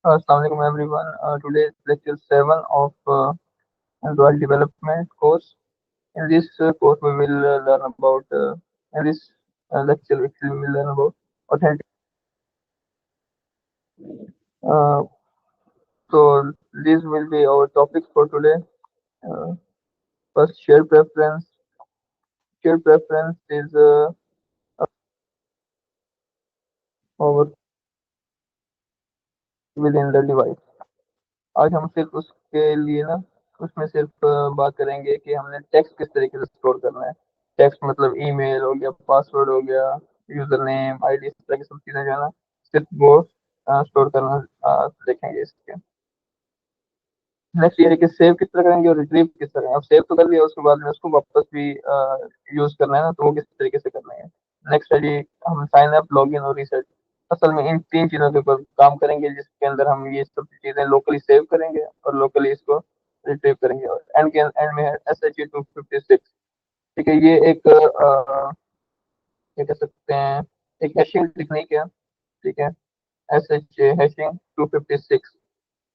Assalamualaikum everyone. Today is lecture 7 of Android development course. In this course, we will learn about in this lecture, actually, we will learn about authentic. Uh, so these will be our topics for today. Uh, First, share preference. Share preference is our within the device. आज हम सिर्फ उसके लिए ना उसमें सिर्फ बात करेंगे कि हमने टेक्स्ट किस तरीके से स्टोर करना है। टेक्स्ट मतलब ईमेल हो गया, पासवर्ड हो गया, यूजर नेम, आईडी, इस तरह की सब चीजें जो है ना सिर्फ वो स्टोर करना देखेंगे इसके। नेक्स्ट ये है कि सेव किस तरह करेंगे और रिट्रीव किस तरह। अब सेव तो कर लिया, उसके बाद में उसको वापस भी यूज करना है ना, तो वो किस तरीके से करना है। नेक्स्ट है जी, हम साइन अप, लॉगिन और रीसेट। असल में इन तीन चीजों के ऊपर काम करेंगे, जिसके अंदर हम ये सब चीजें लोकली सेव करेंगे और लोकली इसको रिट्रीव करेंगे। और एंड के एंड में है SHA-256। ठीक है, ये एक क्या कह सकते हैं, एक हैशिंग टेक्निक है। ठीक है, SHA हैशिंग 256,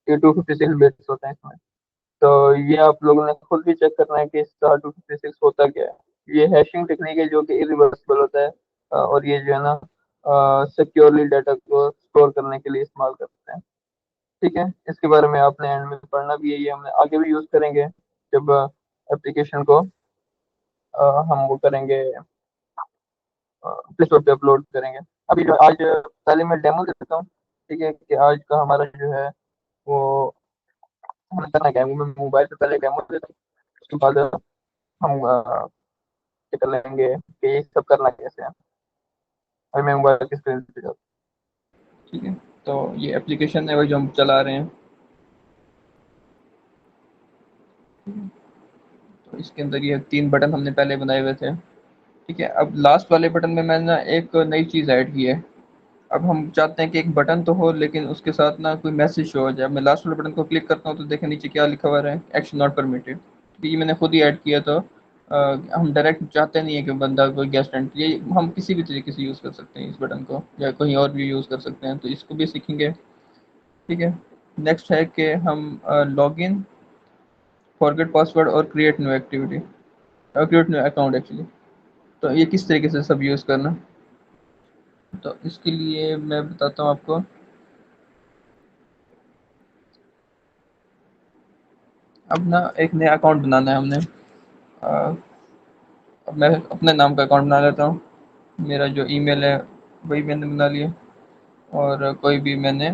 ये 256 बिट्स होते हैं इसमें। तो ये आप लोगों ने खुद भी चेक करना है कि इसका 256 होता क्या है। ये हैशिंग टेक्निक है जो कि इरिवर्सिबल होता है, और ये जो है ना सिक्योरली डाटा को स्टोर करने के लिए इस्तेमाल करते हैं। ठीक है, इसके बारे में आपने एंड में पढ़ना भी है, ये हमने आगे भी यूज करेंगे जब एप्लीकेशन को हम वो करेंगे, प्ले स्टोर पे अपलोड करेंगे। अभी जो आज पहले मैं डेमो देता हूँ। ठीक है, कि आज का हमारा जो है वो हमें करना क्या है, मैं मोबाइल पे पहले डेमो देता हूँ, उसके बाद हम कर लेंगे कि ये सब करना कैसे है। अभी मैं मोबाइल की स्क्रीन पे जाता ठीक है। तो ये एप्लीकेशन है वो जो हम चला रहे हैं। तो इसके अंदर ये 3 बटन हमने पहले बनाए हुए थे। ठीक है, अब लास्ट वाले बटन में मैंने ना एक नई चीज़ ऐड की है। अब हम चाहते हैं कि एक बटन तो हो लेकिन उसके साथ ना कोई मैसेज शो हो जाए। मैं लास्ट वाले बटन को क्लिक करता हूँ तो देखें नीचे क्या लिखा हुआ है, एक्शन नॉट परमिटेड। तो ये मैंने खुद ही ऐड किया। तो हम डायरेक्ट चाहते नहीं है कि बंदा कोई गेस्ट एंट्री, ये हम किसी भी तरीके से यूज़ कर सकते हैं इस बटन को, या कहीं और भी यूज़ कर सकते हैं, तो इसको भी सीखेंगे। ठीक है। नेक्स्ट है कि हम लॉगिन, फॉरगेट पासवर्ड और create new activity, create new account actually. तो ये किस तरीके से सब यूज़ करना। तो इसके लिए मैं बताता हूँ आपको। अब ना एक नया अकाउंट बनाना है हमने। अब मैं अपने नाम का अकाउंट बना लेता हूँ। मेरा जो ईमेल है वही मैंने बना लिया, और कोई भी मैंने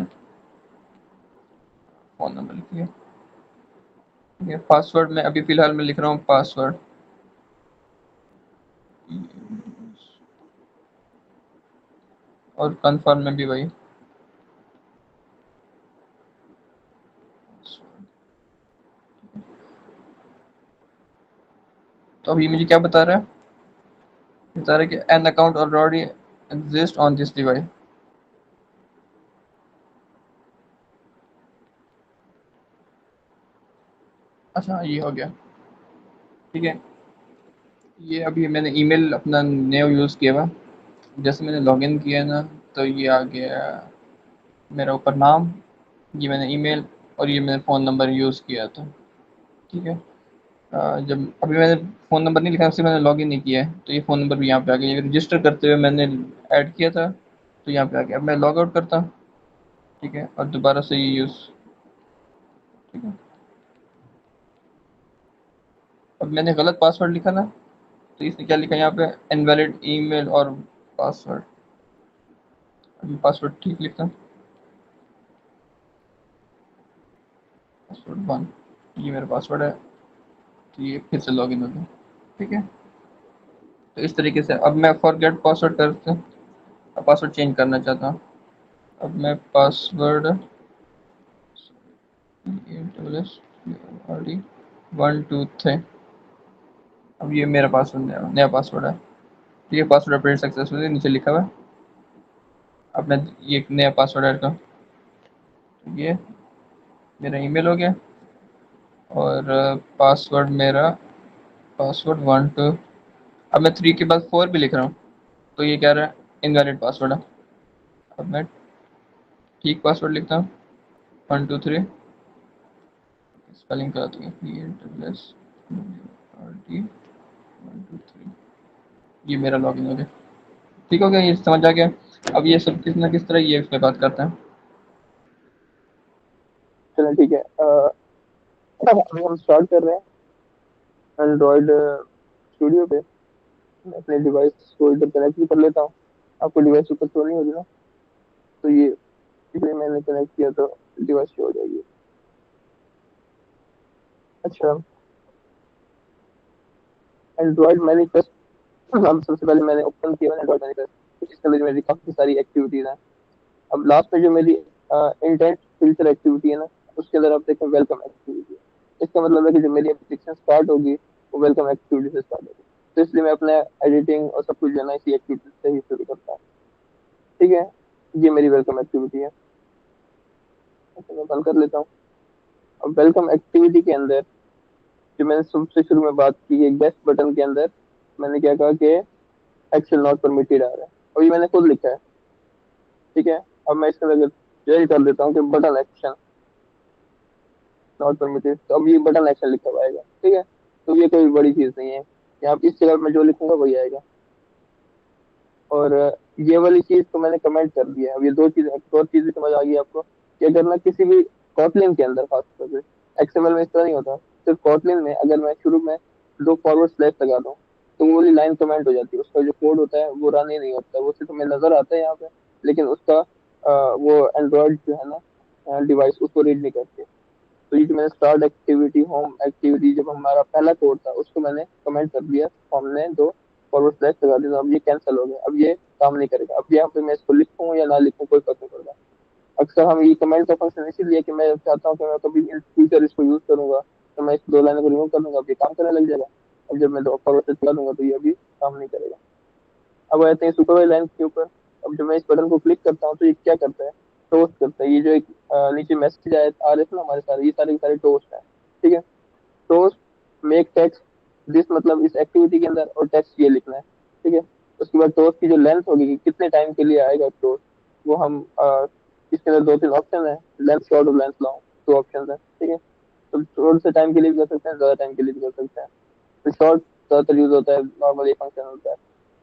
फ़ोन नंबर लिख लिया। ठीक है, पासवर्ड में अभी फ़िलहाल मैं लिख रहा हूँ पासवर्ड, और कन्फर्म में भी वही। तो अभी मुझे क्या बता रहा है, बता रहा है कि an account already exist on this device. अच्छा, ये हो गया। ठीक है, ये अभी मैंने ईमेल अपना न्यू यूज़ किया हुआ। जैसे मैंने लॉगिन किया ना, तो ये आ गया मेरा ऊपर नाम, ये मैंने ईमेल और ये मैंने फ़ोन नंबर यूज़ किया था। ठीक है। जब अभी मैंने फ़ोन नंबर नहीं लिखा, उससे मैंने लॉगिन नहीं किया है, तो ये फ़ोन नंबर भी यहाँ पे आ गया। ये रजिस्टर करते हुए मैंने ऐड किया था, तो यहाँ पे आ गया। अब मैं लॉग आउट करता हूँ। ठीक है, और दोबारा से ये यूज़। ठीक है, अब मैंने गलत पासवर्ड लिखा ना, तो इसने क्या लिखा यहाँ पे, इनवैलिड ईमेल और पासवर्ड। अभी पासवर्ड ठीक लिखता हूँ, पासवर्ड 1, ये मेरा पासवर्ड है। तो ये फिर से लॉगिन हो गया। ठीक है, तो इस तरीके से अब मैं फॉरगेट पासवर्ड करते हैं, पासवर्ड चेंज करना चाहता हूँ। अब मैं पासवर्ड 123, अब ये मेरा पासवर्ड नया पासवर्ड है। ठीक है, पासवर्ड अपडेट सक्सेसफुली नीचे लिखा हुआ है। अब मैं ये एक नया पासवर्ड ऐड करूँ, तो ये मेरा ईमेल हो गया, और पासवर्ड मेरा पासवर्ड 12। अब मैं 3 के बाद 4 भी लिख रहा हूँ, तो ये कह रहा है इनवैलिड पासवर्ड है। अब मैं ठीक पासवर्ड लिखता हूँ, 1 2 3 स्पेलिंग क्या आती है? ENTLS RT 1 2 3। ये मेरा लॉगिन हो गया। ठीक हो गया, ये समझ आ गया। अब ये सब किस ना किस तरह ये इस पे बात करते हैं। चलो ठीक है। अभी हम स्टार्ट कर रहे हैं एंड्रॉइड स्टूडियो पे। मैं अपने डिवाइस को इधर कनेक्ट भी कर लेता हूँ। आपको डिवाइस ऊपर शो नहीं होगी ना, तो ये इसलिए मैंने कनेक्ट किया तो डिवाइस शो हो जाएगी। अच्छा, एंड्रॉइड मैनिफेस्ट। हम सबसे पहले मैंने ओपन किया एंड्रॉइड मैनिफेस्ट। इसके अंदर मेरी काफी सारी एक्टिविटीज हैं। अब लास्ट में जो मेरी इंटेंट फिल्टर एक्टिविटी है ना, उसके अंदर आप देखें वेलकम एक्टिविटी। इसका मतलब है कि जो मेरी एप्लीकेशन स्टार्ट होगी वो वेलकम एक्टिविटी से स्टार्ट होगी। तो इसलिए मैं अपना एडिटिंग और सब कुछ जो है ना इसी एक्टिविटी से ही शुरू करता हूँ। ठीक है, ये मेरी वेलकम एक्टिविटी है। अच्छा, मैं बंद कर लेता हूँ। अब वेलकम एक्टिविटी के अंदर जो मैंने सबसे शुरू में बात की है गेस्ट बटन के अंदर, मैंने क्या कहा कि एक्शन नॉट परमिटेड आ रहा है, और ये मैंने खुद लिखा है। ठीक है, अब मैं इसके अंदर यही कर देता हूँ कि बटन एक्शन नॉट परमिटेड, तो अब ये बटन एक्शन लिखा हुआ आएगा। ठीक है, तो ये कोई बड़ी चीज नहीं है। यहाँ इस जगह में जो लिखूंगा वही आएगा। और ये वाली चीज तो मैंने कमेंट कर दिया है। अब ये दो चीजें, एक और चीज समझ आ गई आपको कि अगर मैं किसी भी कॉटलिन के अंदर, खास तौर पे एक्सएमएल में इस तरह नहीं होता, सिर्फ कॉटलिन में अगर मैं शुरू में दो फॉरवर्ड स्लैश लगा दूं तो वो वाली लाइन कमेंट हो जाती है। उसका जो कोड होता है वो रन ही नहीं होता, वो सिर्फ हमें नजर आता है यहाँ पे, लेकिन उसका वो एंड्रॉइड जो है ना डिवाइस उसको रीड नहीं करती। तो ये जो मैंने स्टार्ट एक्टिविटी होम एक्टिविटी जब हमारा पहला कोड था उसको मैंने कमेंट कर दिया, हमने दो फॉरवर्ड स्लैश लगा दिया, तो अब ये कैंसिल हो गया, अब ये काम नहीं करेगा। अब यहाँ पे मैं इसको लिखूं या ना लिखूं कोई फर्क नहीं पड़ता। अक्सर हम ये कमेंट का फंक्शन इसीलिए कि मैं चाहता हूँ कि मैं कभी इन फ्यूचर इसको यूज करूंगा, तो मैं इस दो लाइनों को रिमूव कर दूंगा, अब ये काम करने लग जाएगा। अब जब मैं दो फॉरवर्ड स्लैश लगा दूंगा तो ये अभी काम नहीं करेगा। अब आते हैं सुपरवाइज लाइन के ऊपर। अब जब मैं इस बटन को क्लिक करता हूँ तो ये क्या करता है, टोस्ट करता है। ये जो एक नीचे मैसेज आए आ रहे थे ना हमारे सारे, ये सारे के सारे टोस्ट है। ठीक है, टोस्ट मेक टेक्स्ट दिस, मतलब इस एक्टिविटी के अंदर, और टेक्स्ट ये लिखना है। ठीक है, उसके बाद टोस्ट की जो लेंथ होगी कि कितने टाइम के लिए आएगा टोस्ट, वो हम इसके अंदर दो तीन ऑप्शन है, लेंथ शॉर्ट और लेंथ लॉन्ग, दो ऑप्शन है। ठीक है, तो थोड़े से टाइम के लिए भी कर सकते हैं, ज्यादा टाइम के लिए भी कर सकते हैं। तो शॉर्ट ज्यादातर यूज होता है, नॉर्मल ये फंक्शन होता है।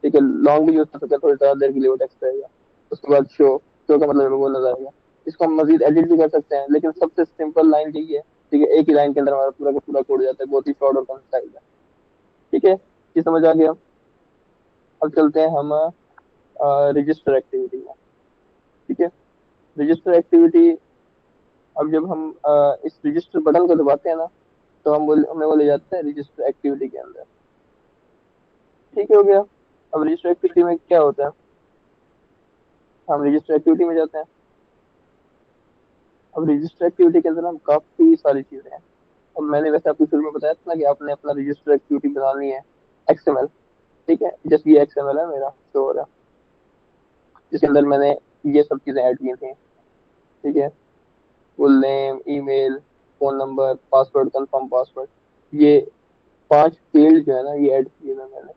ठीक है, लॉन्ग भी यूज कर सकते हैं, थोड़ी ज्यादा देर के लिए वो टेक्स्ट रहेगा। उसके बाद शो, शो का मतलब वो नजर आएगा। इसको हम मजीद एडिट भी कर सकते हैं, लेकिन सबसे सिंपल लाइन यही है। ठीक है, एक ही लाइन के अंदर हमारा पूरा का पूरा कोड जाता है, बहुत ही शॉर्ट और कंसाइज है। ठीक है, ये समझ आ गया। अब चलते हैं हम रजिस्टर एक्टिविटी में। ठीक है, रजिस्टर एक्टिविटी, अब जब हम इस रजिस्टर बटन को दबाते हैं ना, तो हमें वो ले जाते हैं रजिस्टर एक्टिविटी के अंदर। ठीक हो गया। अब रजिस्टर एक्टिविटी में क्या होता है, हम रजिस्टर एक्टिविटी में जाते हैं। अब रजिस्टर एक्टिविटी के अंदर हम काफी सारी चीजें हैं। अब मैंने वैसे आपको शुरू में बताया था ना कि आपने अपना रजिस्टर एक्टिविटी बनानी है एक्सएमएल। ठीक है, जैसे ये एक्सएमएल है मेरा शो हो रहा है, जिसके अंदर मैंने ये सब चीजें ऐड की थी। ठीक है, full name, email, phone number, password, confirm password, ये पांच फील्ड जो है ना ये ऐड किए थे मैंने।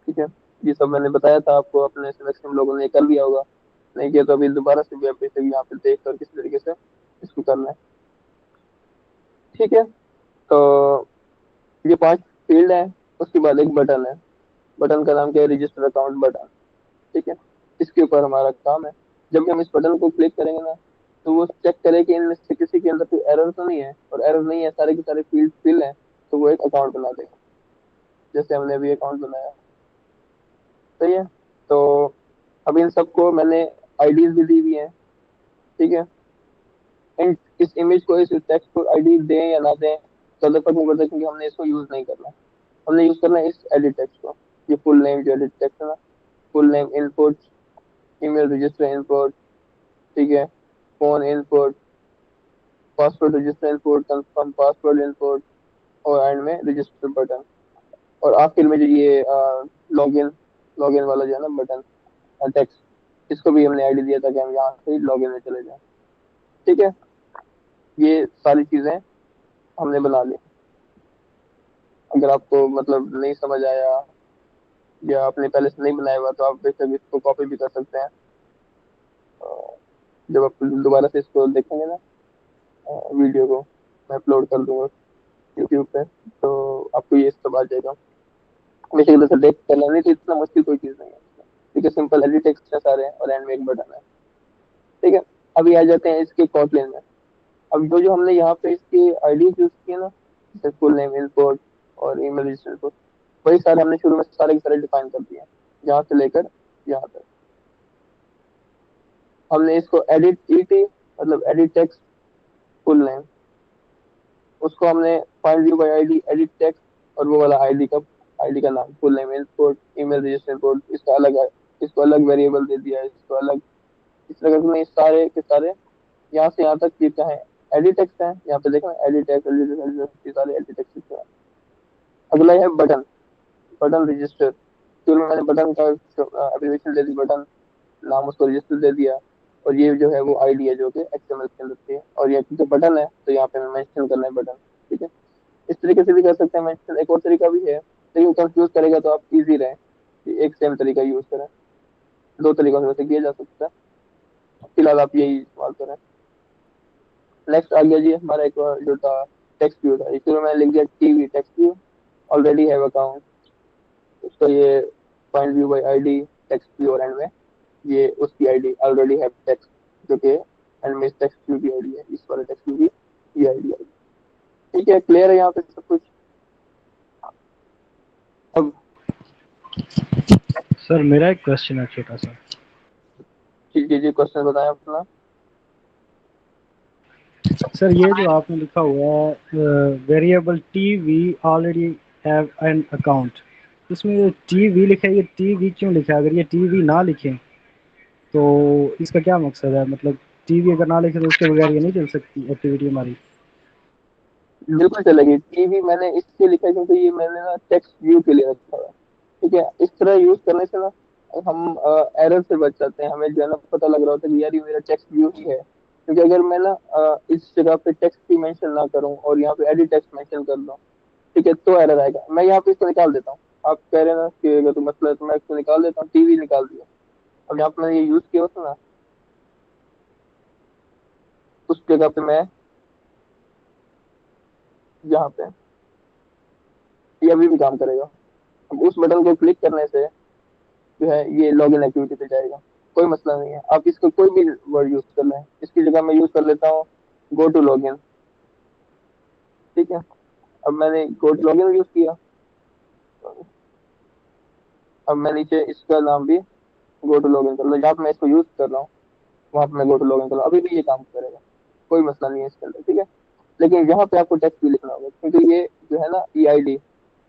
ठीक है, ये सब मैंने बताया था आपको, अपने सिलेक्शन लोगों ने कर लिया होगा। नहीं किया तो अभी दोबारा से भी आप इसे यहाँ पे देख कर किस तरीके से इसको करना है। ठीक है, तो ये पांच फील्ड है। उसके बाद एक बटन है, बटन का नाम क्या है, रजिस्टर अकाउंट बटन। ठीक है, इसके ऊपर हमारा काम है। जब भी हम इस बटन को क्लिक करेंगे ना, तो वो चेक करे कि इनमें से किसी के अंदर कोई एरर तो नहीं है, और एरर नहीं है, सारे के सारे फील्ड फिल है, तो वो एक अकाउंट बना देगा, जैसे हमने अभी अकाउंट बनाया। सही है, तो अब इन सबको मैंने आईडीज भी दी हुई है। ठीक है, इन इस इमेज को, इस टेक्स्ट को आईडी दें या ना दें ज्यादा फर्क नहीं पड़ता, क्योंकि हमने इसको यूज नहीं करना। हमने यूज करना है इस एडिट टेक्स्ट को। ये फुल नेम जो एडिट टेक्स्ट है ना, full name input, email register input, ठीक है, phone input, password register input, confirm password input, और एंड में रजिस्टर बटन। और आखिर में जो ये लॉगिन, लॉगिन वाला जो है ना बटन टेक्स्ट, इसको भी हमने आईडी दिया था कि हम यहाँ से लॉगिन में चले जाएं। ठीक है, ये सारी चीजें हमने बना ली। अगर आपको मतलब नहीं समझ आया या आपने पहले से नहीं बनाया हुआ तो आप बेशक इसको कॉपी भी कर सकते हैं। जब आप दोबारा से इसको देखेंगे ना, वीडियो को मैं अपलोड कर दूंगा यूट्यूब पे, तो आपको ये सब आ जाएगा। बेसिकली सेलेक्ट करना नहीं तो इतना मुश्किल कोई चीज़ नहीं है इसमें। ठीक है, सिंपल एडिट टेक्स्ट है सारे और एंड में एक बटन है। ठीक है, अभी आ जाते हैं इसके कॉटलिन में। अब जो जो हमने यहाँ पे इसकी आईडीज यूज की है ना, जैसे फुल नेम, इंपोर्ट और ईमेल रजिस्टर, वही सारे हमने शुरू में सारे के सारे डिफाइन कर दिए हैं, यहाँ से लेकर यहाँ तक। हमने इसको एडिट ईटी मतलब एडिट टेक्स्ट फुल नेम, उसको हमने find view bye ID edit text, और वो वाला आईडी का नाम full name import email register code, इसका अलग है, इसको अलग वेरिएबल दे दिया है, इसको अलग। इस तरह से मैं सारे के सारे यहाँ से यहाँ तक ये क्या है, एडिट टेक्स्ट है। यहाँ पे देखो एडिट टेक्स्ट, ये सारे एडिट टेक्स्ट है। अगला है बटन, बटन रजिस्टर। शुरू में मैंने बटन का एप्लीकेशन दे दी, बटन नाम उसको रजिस्टर दे दिया, और ये जो है वो आईडी है जो कि एक्सएमएल के अंदर थी, और ये जो बटन है तो यहाँ पे मैं मेंशन करना है बटन। ठीक है, इस तरीके से भी कर सकते हैं मेंशन। एक और तरीका भी है, लेकिन कंफ्यूज करेगा तो आप इजी रहे कि एक सेम तरीका यूज करें। दो तरीकों से वैसे किया जा सकता है, फिलहाल आप यही इस्तेमाल करें। नेक्स्ट आ गया जी हमारा एक और जो था टेक्स्ट व्यू था, इसमें मैंने लिख दिया TV text view already have account. उसका ये find view bye ID text view, और एंड में ये उसकी आईडी ऑलरेडी हैव टेक्स्ट, जो कि एंड में टेक्स्ट व्यू की आईडी है, इस वाले टेक्स्ट व्यू की ये आईडी है। ठीक है, क्लियर है यहाँ पे सब कुछ। अब सर मेरा एक क्वेश्चन है छोटा सा। जी जी जी, क्वेश्चन बताएं अपना। सर ये जो आपने लिखा हुआ है variable T V already have an account, इसमें जो टी वी लिखा है ये टी वी क्यों लिखा है? अगर ये टी वी ना लिखें तो इसका क्या मकसद है? मतलब टी वी अगर ना लिखे तो उसके बगैर ये नहीं चल सकती एक्टिविटी हमारी। बिल्कुल चलेगी, टीवी मैंने इसलिए लिखा है क्योंकि ये मैंने ना टेक्स्ट व्यू के लिए रखा हुआ है। ठीक है, इस तरह यूज करने से ना हम एरर से बच जाते हैं। हमें जो है ना पता लग रहा होता है कि यार ये मेरा टेक्स्ट व्यू ही है, क्योंकि अगर मैं ना इस जगह पे टेक्स्ट की मेंशन ना करूं और यहाँ पे एडिट टेक्स्ट मेंशन कर दूं, ठीक है, तो एरर आएगा। मैं यहाँ पे इसको निकाल देता हूँ, आप कह रहे हैं ना कि अगर तो मसला है तो मैं इसको निकाल देता हूँ, टीवी निकाल दिया। अब यहाँ पे मैंने ये यूज किया होता ना, उस जगह पे मैं यहाँ पे, ये अभी भी काम करेगा। अब उस बटन को क्लिक करने से जो है ये लॉगिन एक्टिविटी पे जाएगा, कोई मसला नहीं है। आप इसको कोई भी वर्ड यूज कर लें, इसकी जगह मैं यूज कर लेता हूँ गो टू लॉगिन। ठीक है, अब मैंने गो टू लॉगिन यूज किया, अब मैं नीचे इसका नाम भी गो टू लॉगिन कर लो, जहाँ पे मैं इसको यूज कर रहा हूँ वहां पे मैं गो टू लॉगिन कर रहा हूँ, अभी भी ये काम करेगा, कोई मसला नहीं है इसके अंदर। ठीक है, लेकिन यहाँ पे आपको टेक्स्ट भी लिखना होगा, क्योंकि ये जो है ना ई आई डी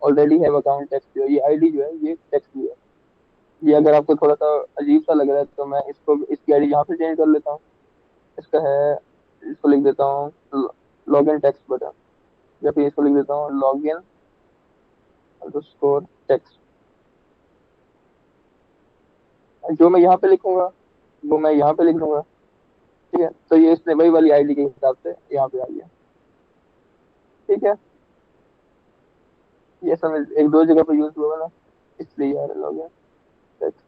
ऑलरेडी है अकाउंट टेक्स्ट जो है, ये आईडी जो है ये टेक्स्ट भी है। ये अगर आपको थोड़ा सा अजीब सा लग रहा है तो मैं इसको इसकी आईडी यहाँ पे चेंज कर लेता हूँ। इसका है, इसको लिख देता हूँ लॉगिन टेक्स्ट बटन, या फिर इसको लिख देता हूँ लॉगिन अंडरस्कोर टेक्स्ट। जो मैं यहाँ पे लिखूंगा वो मैं यहाँ पे लिख दूंगा। ठीक है, तो ये इसने वही वाली आईडी के हिसाब से यहाँ पे आ गया। ठीक है, ये समझ एक दो जगह पे यूज हुआ ना, इसलिए यार लॉगिन टेक्स्ट।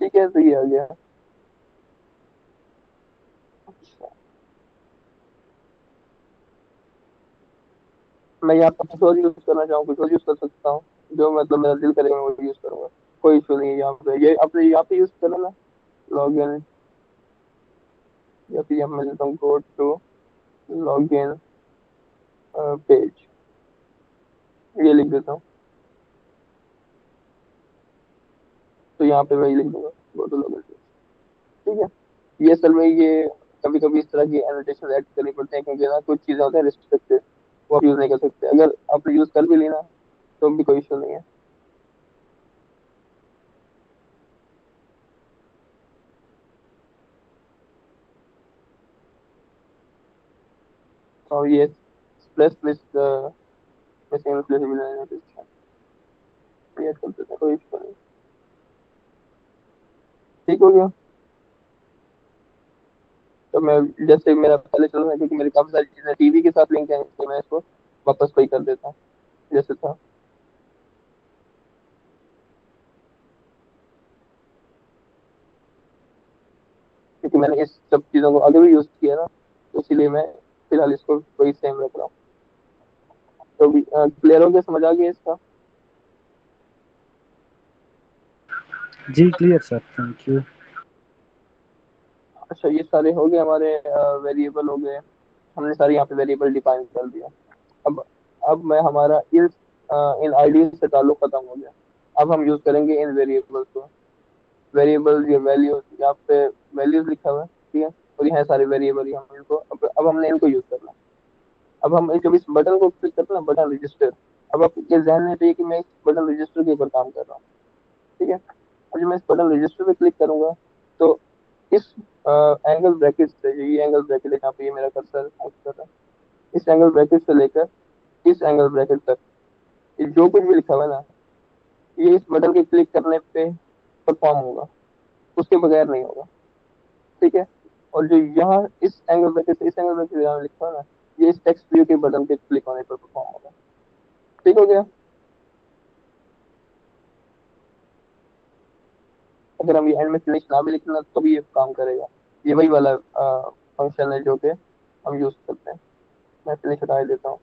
ठीक है, तो ये आ गया। अच्छा, मैं यहाँ पे कुछ और यूज करना चाहूँ कुछ और यूज कर सकता हूँ, जो मतलब मेरा दिल करेगा मैं वो यूज करूंगा, कोई इशू नहीं है। यहाँ पे ये अपने यहाँ पे यूज करो ना लॉगिन, या फिर यहाँ मैं देता हूँ गो टू लॉगिन पेज, ये लिख देता हूँ। तो यहाँ पे वही लिख दूंगा गो टू लॉगिन पेज। ठीक है, ये असल में ये कभी कभी इस तरह की एनोटेशन ऐड करनी पड़ती है, क्योंकि ना कुछ चीजें होती है रिस्ट्रिक्टेड, वो आप यूज नहीं कर सकते। अगर आप यूज कर भी लेना तो भी कोई इशू नहीं है। और ये प्लस प्लस मिसिंग टर्मिनेट कर देते हैं, कोई इशू नहीं। ठीक हो गया। तो मैं जैसे मेरा पहले चल रहा है क्योंकि मेरी काफी सारी चीजें टीवी के साथ लिंक है, तो मैं इसको वापस वही कर देता हूँ जैसे था। क्योंकि मैंने इस सब चीजों को आगे भी यूज किया ना, तो इसीलिए मैं फिलहाल इसको वही सेम रख रहा हूँ। तो क्लियर हो गया, समझ आ गया इसका। जी क्लियर सर, थैंक यू। अच्छा, ये सारे हो गए हमारे वेरिएबल हो गए, हमने सारे यहाँ पे वेरिएबल डिफाइन कर दिया। अब अब मैं हमारा इन इन आईडी से ताल्लुक खत्म हो गया। अब हम यूज करेंगे इन वेरिएबल्स को। वेरिएबल ये वैल्यूज, यहाँ पे वैल्यूज लिखा हुआ है, ठीक है, और ये है सारे वेरिएबल, हम इनको अब हमने इनको यूज करना है। अब हम जब इस बटन को क्लिक करते हैं ना, बटन रजिस्टर, अब आपके ध्यान में चाहिए कि मैं इस बटन रजिस्टर के ऊपर काम कर रहा हूँ, ठीक है। अब जब मैं इस बटन रजिस्टर पे क्लिक करूंगा, तो इस एंगल ब्रैकेट से, ये एंगल ब्रैकेट है जहाँ पे ये मेरा कर्सर एक्ट कर रहा है, इस एंगल ब्रैकेट से लेकर इस एंगल ब्रैकेट तक ये जो कुछ भी लिखा हुआ है ना, ये इस बटन के क्लिक करने पे परफॉर्म होगा, उसके बगैर नहीं होगा, ठीक है। और जो यहाँ इस एंगल ब्रैकेट से इस एंगल ब्रैकेट यहाँ लिखा है ना, ये इस टेक्स्ट व्यू के बटन के क्लिक होने पर परफॉर्म होगा। ठीक हो गया। अगर हम ये एंड में फिनिश ना भी लिखना तो भी ये काम करेगा। ये वही वाला फंक्शन है जो कि हम यूज करते हैं। मैं फिनिश हटा ही देता हूँ,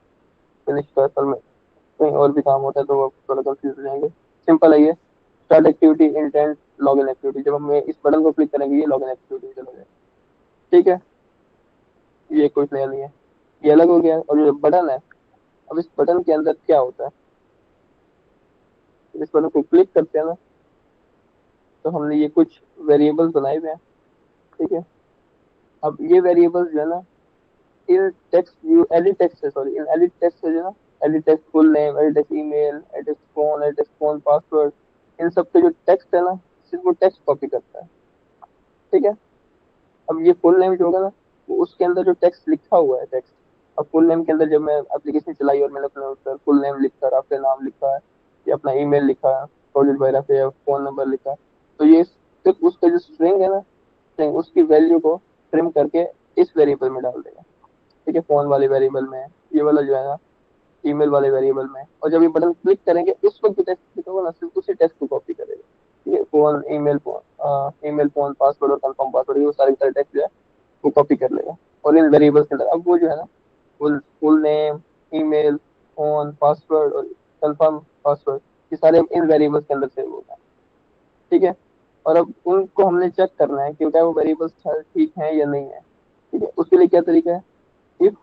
फिनिश का असल में कहीं और भी काम होता है, तो वो थोड़ा कंफ्यूज हो जाएंगे। सिंपल है ये, start activity intent login activity, जब हम इस बटन को क्लिक करेंगे ये लॉगिन एक्टिविटी में चला जाएगा। ठीक है, ये कुछ नया नहीं है, ये अलग हो गया। और जो बटन है, अब इस बटन के अंदर क्या होता है, इस बटन को क्लिक करते हैं ना, तो हमने ये कुछ वेरिएबल्स बनाए हुए हैं, ठीक है। अब ये वेरिएबल्स जो है ना, इन टेक्स्ट व्यू एडिट टेक्स्ट है, सॉरी, इन एडिट टेक्स्ट है जो ना, edit text full name, edit text email, edit text phone password, इन सब के जो टेक्स्ट है ना, सिर्फ वो टेक्स्ट कॉपी करता है, ठीक है। अब ये फुल नेम जो होगा ना, वो उसके अंदर जो टेक्स्ट लिखा हुआ है टेक्स्ट, अब फुल नेम के अंदर जब मैं एप्लीकेशन चलाई और मैंने अपने ऊपर फुल नेम लिखकर अपने नाम लिखा है या अपना ईमेल लिखा है, प्रोजेक्ट वगैरह पे, या फोन नंबर लिखा है, तो ये सिर्फ उसका जो स्ट्रिंग है ना, स्ट्रिंग उसकी वैल्यू को ट्रिम करके इस वेरिएबल में डाल देगा, ठीक है। फोन वाले वेरिएबल में, ये वाला जो है ना ईमेल वाले वेरिएबल में, और जब ये बटन क्लिक करेंगे उस वक्त जो टेक्स्ट लिखा होगा ना, सिर्फ उसी टेक्स्ट को कॉपी करेगा। ये फोन ईमेल, फोन पासवर्ड और कंफर्म पासवर्ड, ये सारे सारे टेक्स्ट जो है वो कॉपी कर लेगा। और इन वेरिएबल्स के अंदर अब वो जो है ना, full full name, email, phone password और कंफर्म पासवर्ड, ये सारे इन वेरिएबल्स के अंदर सेव होगा, ठीक है। और अब उनको हमने चेक करना है कि क्या वो वेरिएबल्स ठीक है या नहीं है, ठीक है। उसके लिए क्या तरीका है, इफ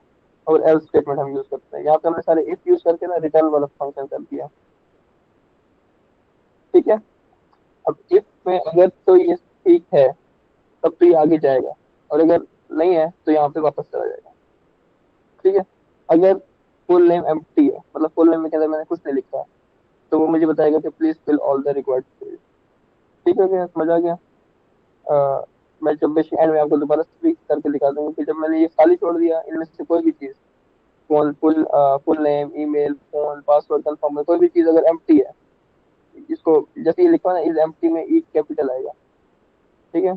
और एल्स स्टेटमेंट हम यूज करते हैं। यहाँ पे हमने सारे इफ यूज करके ना रिटर्न वाला फंक्शन कर दिया, ठीक है। अब इफ में अगर तो ये ठीक है, तब तो ये आगे जाएगा, और अगर नहीं है तो यहाँ पे वापस चला जाएगा, ठीक है। अगर फुल नेम एम्प्टी है, मतलब फुल नेम के अंदर मैंने कुछ नहीं लिखा, तो वो मुझे बताएगा कि please fill all the required field. ठीक है, क्या समझ आ गया। मैं जब बेसिक एंड में आपको दोबारा स्पीक करके दिखा दूंगा कि जब मैंने ये खाली छोड़ दिया, इनमें से कोई भी चीज, phone full name, email, phone password, confirm, कोई भी चीज अगर एम्प्टी है, इसको जैसे ये लिखा ना इज एम्प्टी में ई कैपिटल आएगा, ठीक है।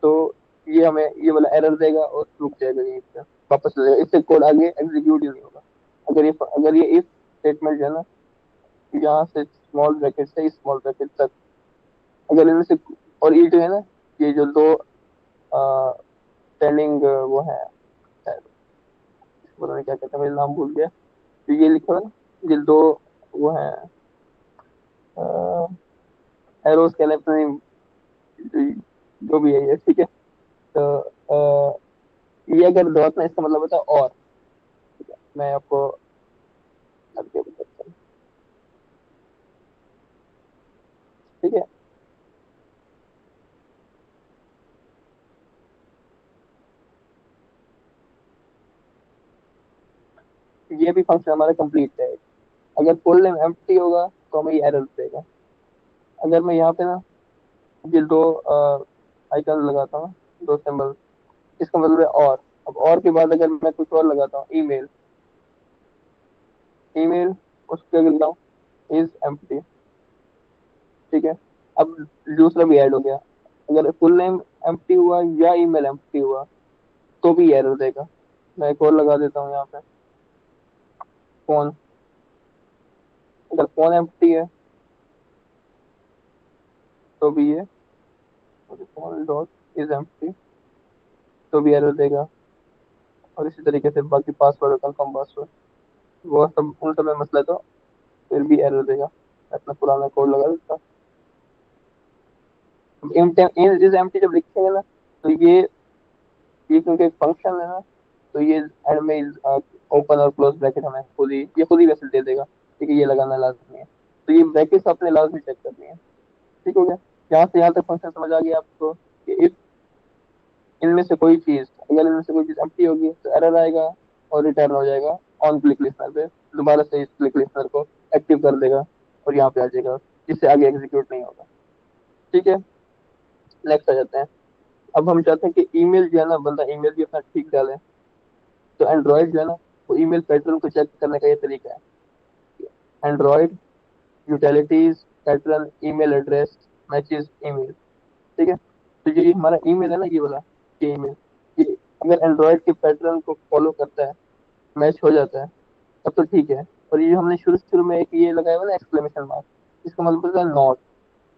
तो ये हमें ये वाला एरर देगा और रुक जाएगा, यहीं पे वापस ले जाएगा, इससे कोड आगे एग्जीक्यूट ही नहीं होगा। अगर ये इफ स्टेटमेंट जो है ना, यहाँ से स्मॉल ब्रैकेट से स्मॉल ब्रैकेट तक, अगर इनमें से, और ये जो है ना, ये जो दो स्टैंडिंग वो है, पता नहीं क्या कहते हैं, मेरा नाम भूल गया, तो ये लिखा है ना, ये दो वो है एरोस के लिए, जो भी है ये, ठीक है। तो ये अगर डॉट ना, इसका मतलब होता है और, ठीक है। मैं आपको करके बताता हूँ, ठीक है। ये भी फंक्शन हमारा कंप्लीट है। अगर फुल नेम एम्प्टी होगा तो हमें ये एरर देगा। अगर मैं यहाँ पे ना ये दो आइकन लगाता हूँ, दो सिंबल, इसका मतलब है और। अब और के बाद अगर मैं कुछ और लगाता हूँ, ईमेल, ईमेल, उसके अगर लगाऊँ इज एम्प्टी, ठीक है। अब दूसरा भी ऐड हो गया, अगर फुल नेम एम्प्टी हुआ या ईमेल एम्प्टी हुआ तो भी एरर देगा। मैं एक और लगा देता हूँ यहाँ पे, फोन, अगर फोन एम्प्टी है तो भी ये फोन डॉट इज एम्प्टी तो भी एरर देगा। और इसी तरीके से बाकी पासवर्ड और कंफर्म पासवर्ड वो सब उन सब में मसला है, तो फिर भी एरर देगा। मैं अपना पुराना कोड लगा देता हूँ। इज एम्प्टी जब लिखेंगे ना, तो ये क्योंकि एक फंक्शन है ना, तो ये एंड में ओपन और क्लोज ब्रैकेट हमें खुद ही वैसे दे देगा। ठीक है, ये लगाना लाजमी है। तो ये ब्रैकेट अपने लाजमी चेक करनी है। ठीक हो गया, यहाँ तक फंक्शन समझ आ गया आपको कि इफ इनमें से कोई चीज अगर इनमें से कोई चीज एम्प्टी होगी तो एरर आएगा और रिटर्न हो जाएगा ऑन क्लिक लिस्टनर पे। दोबारा से इस क्लिक लिस्टनर को एक्टिव कर देगा और यहाँ पे आ जाएगा, जिससे आगे एग्जीक्यूट नहीं होगा। ठीक है, नेक्स्ट आ जाते हैं। अब हम चाहते हैं कि ईमेल जो है ना, बंदा ईमेल भी अपना ठीक डाले। तो एंड्रॉइड जो है ना, वो ईमेल पैटर्न को चेक करने का ये तरीका है। Android utilities pattern email address matches email. ठीक है, तो ये हमारा ईमेल है ना, ये वाला ये ईमेल, ये अगर एंड्रॉइड के पैटर्न को फॉलो करता है, मैच हो जाता है, तब तो ठीक है। और ये हमने शुरू शुरू में एक ये लगाया हुआ ना एक्सक्लेमेशन मार्क, इसका मतलब होता है नॉट।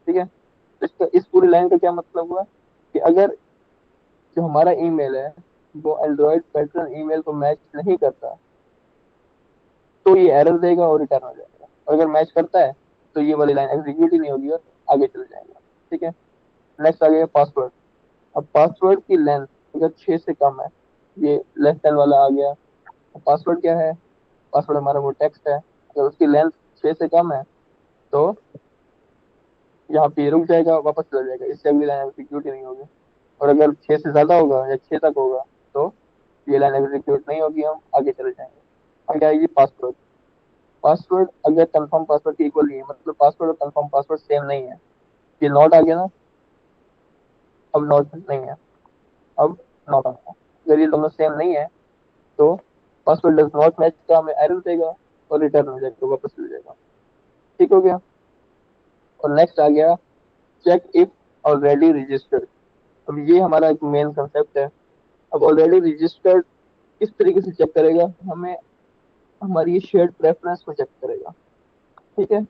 ठीक है, तो इसका इस पूरी लाइन का क्या मतलब हुआ कि अगर जो हमारा ईमेल है वो एंड्रॉइड पैटर्न ईमेल को मैच नहीं करता तो ये एरर देगा और रिटर्न हो जाएगा। और अगर मैच करता है तो ये वाली लाइन एग्जीक्यूट ही नहीं होगी और आगे चल जाएगा। ठीक है, नेक्स्ट आ गया पासवर्ड। अब पासवर्ड की लेंथ अगर 6 से कम है, ये लेस देन वाला आ गया। पासवर्ड क्या है, पासवर्ड हमारा वो टेक्स्ट है, अगर उसकी लेंथ 6 से कम है तो यहाँ पे रुक जाएगा, वापस चला जाएगा, इससे अगली लाइन एग्जीक्यूट ही नहीं होगी। और अगर 6 से ज्यादा होगा या 6 तक होगा तो ये लाइन एग्जीक्यूट नहीं होगी, हम आगे चले जाएंगे। आगे आएगी पासवर्ड। पासवर्ड अगर कंफर्म पासवर्ड के इक्वल नहीं है, मतलब पासवर्ड और कंफर्म पासवर्ड सेम नहीं है, ये नॉट आ गया ना, अब नॉट नहीं है, अब नॉट आ गया। अगर ये दोनों सेम नहीं है तो पासवर्ड डज नॉट मैच का हमें एरर देगा और रिटर्न हो जाएगा, वापस मिल जाएगा। ठीक हो गया। और नेक्स्ट आ गया चेक इफ ऑलरेडी रजिस्टर्ड। अब ये हमारा एक मेन कंसेप्ट है। अब ऑलरेडी रजिस्टर्ड किस तरीके से चेक करेगा, हमें हमारी शेयर्ड प्रेफरेंस को चेक करेगा। ठीक है,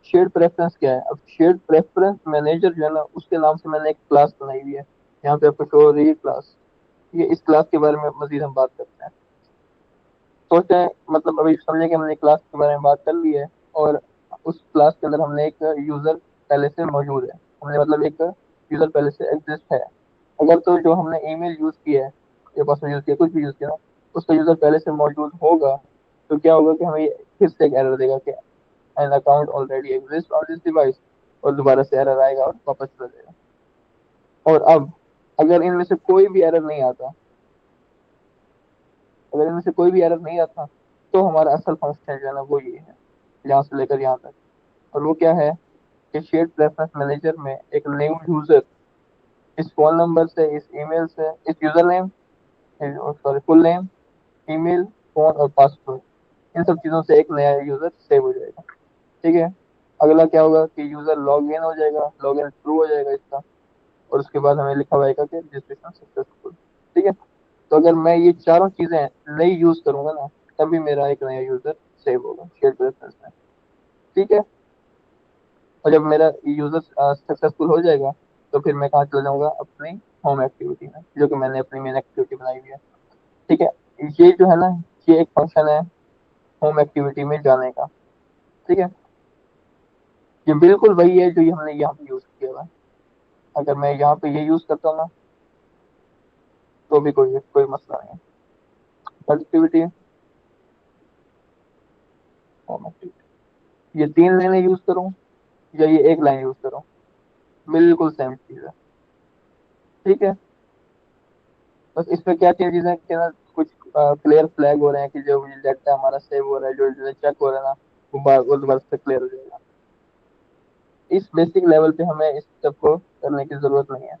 शेयर्ड प्रेफरेंस क्या है, अब शेयर्ड प्रेफरेंस मैनेजर जो है ना, उसके नाम से मैंने एक क्लास बनाई हुई है, यहाँ पे आपको शो हो रही है क्लास। ये इस क्लास के बारे में मजीद हम बात करते हैं। सोचते हैं मतलब अभी समझे कि हमने क्लास के बारे में बात कर ली है, और उस क्लास के अंदर हमने एक यूजर पहले से मौजूद है, हमने मतलब एक यूजर पहले से एग्जिस्ट है। अगर तो जो हमने ईमेल यूज किया है या पासवर्ड यूज किया, कुछ भी यूज किया, उसका यूजर पहले से मौजूद होगा, तो क्या होगा कि हमें फिर से एक एरर देगा कि an account already exist on this device, और दोबारा से एरर आएगा और वापस चला जाएगा। और अब अगर इनमें से कोई भी एरर नहीं आता, अगर इनमें से कोई भी एरर नहीं आता, तो हमारा असल फंक्शन जो है ना वो ये है, यहाँ से लेकर यहाँ तक। और वो क्या है कि शेयर्ड प्रेफरेंस मैनेजर में एक न्यू यूजर इस फोन नंबर से, इस ईमेल से, इस user name, sorry full name, email, phone और पासवर्ड, इन सब चीजों से एक नया यूजर सेव हो जाएगा। ठीक है, अगला क्या होगा कि यूजर लॉग इन हो जाएगा, लॉग इन ट्रू हो जाएगा इसका, और उसके बाद हमें लिखा होगा कि रजिस्ट्रेशन सक्सेसफुल। ठीक है, तो अगर मैं ये चारों चीजें नई यूज करूंगा ना, तभी मेरा एक नया यूजर सेव होगा शेयर प्रेफरेंस में। ठीक है, और जब मेरा यूजर सक्सेसफुल हो जाएगा तो फिर मैं कहाँ चला जाऊंगा, अपनी होम एक्टिविटी में, जो कि मैंने अपनी मेन एक्टिविटी बनाई हुई है। ठीक है, ये जो है ना, ये एक फंक्शन है होम एक्टिविटी में जाने का। ठीक है, ये बिल्कुल वही है जो ये हमने यहाँ पे यूज किया हुआ है। अगर मैं यहाँ पे ये यूज करता हूँ ना, तो भी कोई कोई मसला नहीं है। एक्टिविटी, होम एक्टिविटी, ये 3 लाइनें यूज करूँ या ये एक लाइन यूज करूँ, बिल्कुल सेम चीज है। ठीक है, बस इसमें क्या चेंजेस है कि ना, कुछ क्लियर फ्लैग हो रहे हैं कि जो डाटा हमारा सेव हो रहा है, जो चेक हो रहा है ना, वो दोबारा से क्लियर हो जाएगा। इस बेसिक लेवल पे हमें इस सब को करने की जरूरत नहीं है।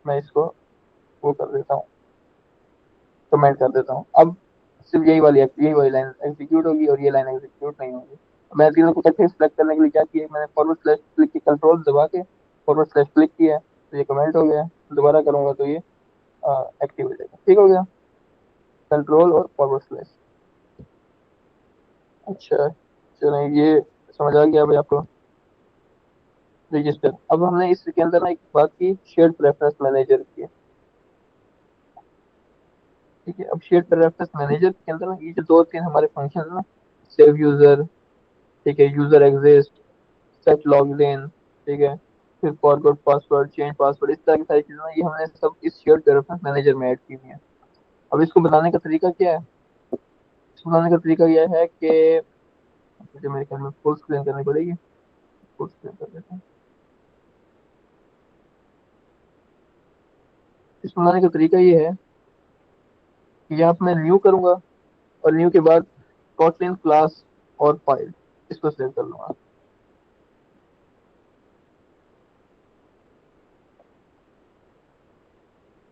मैं इसको वो कर देता हूँ, कमेंट कर देता हूँ। अब सिर्फ यही वाली लाइन एग्जीक्यूट होगी और ये लाइन एग्जीक्यूट नहीं होगी। मैं तीनों को इकट्ठे सेलेक्ट करने के लिए क्या किया, मैंने फॉरवर्ड स्लैश क्लिक की, कंट्रोल दबा के फॉरवर्ड स्लैश क्लिक किया है, तो ये कमेंट हो गया। दोबारा करूंगा तो ये एक्टिव हो जाएगा। ठीक हो गया, कंट्रोल और फॉरवर्ड स्लैश। अच्छा, चलो ये समझ आ गया भाई आपको। रजिस्टर, अब हमने इसके अंदर ना एक बात की, शेयर्ड प्रेफरेंस मैनेजर की। ठीक है, अब शेयर्ड प्रेफरेंस मैनेजर के अंदर ना ये जो दो तीन हमारे फंक्शन है ना, सेव यूजर, ठीक है, user exist, set logged in, ठीक है, फिर फॉरगॉट पासवर्ड, चेंज पासवर्ड, इस तरह की सारी चीजें ना ये हमने सब इस शेयर्ड प्रेफरेंस मैनेजर में ऐड की हुई है। अब इसको बनाने का तरीका क्या है? इसको बनाने का तरीका यह है कि मुझे मेरे ख्याल में फुल स्क्रीन करनी पड़ेगी। फुल स्क्रीन कर देता हूँ। इसको बनाने का तरीका ये है कि यहाँ पे मैं न्यू करूंगा, और न्यू के बाद कोटलिन क्लास और फाइल, इसको सेव कर लूंगा।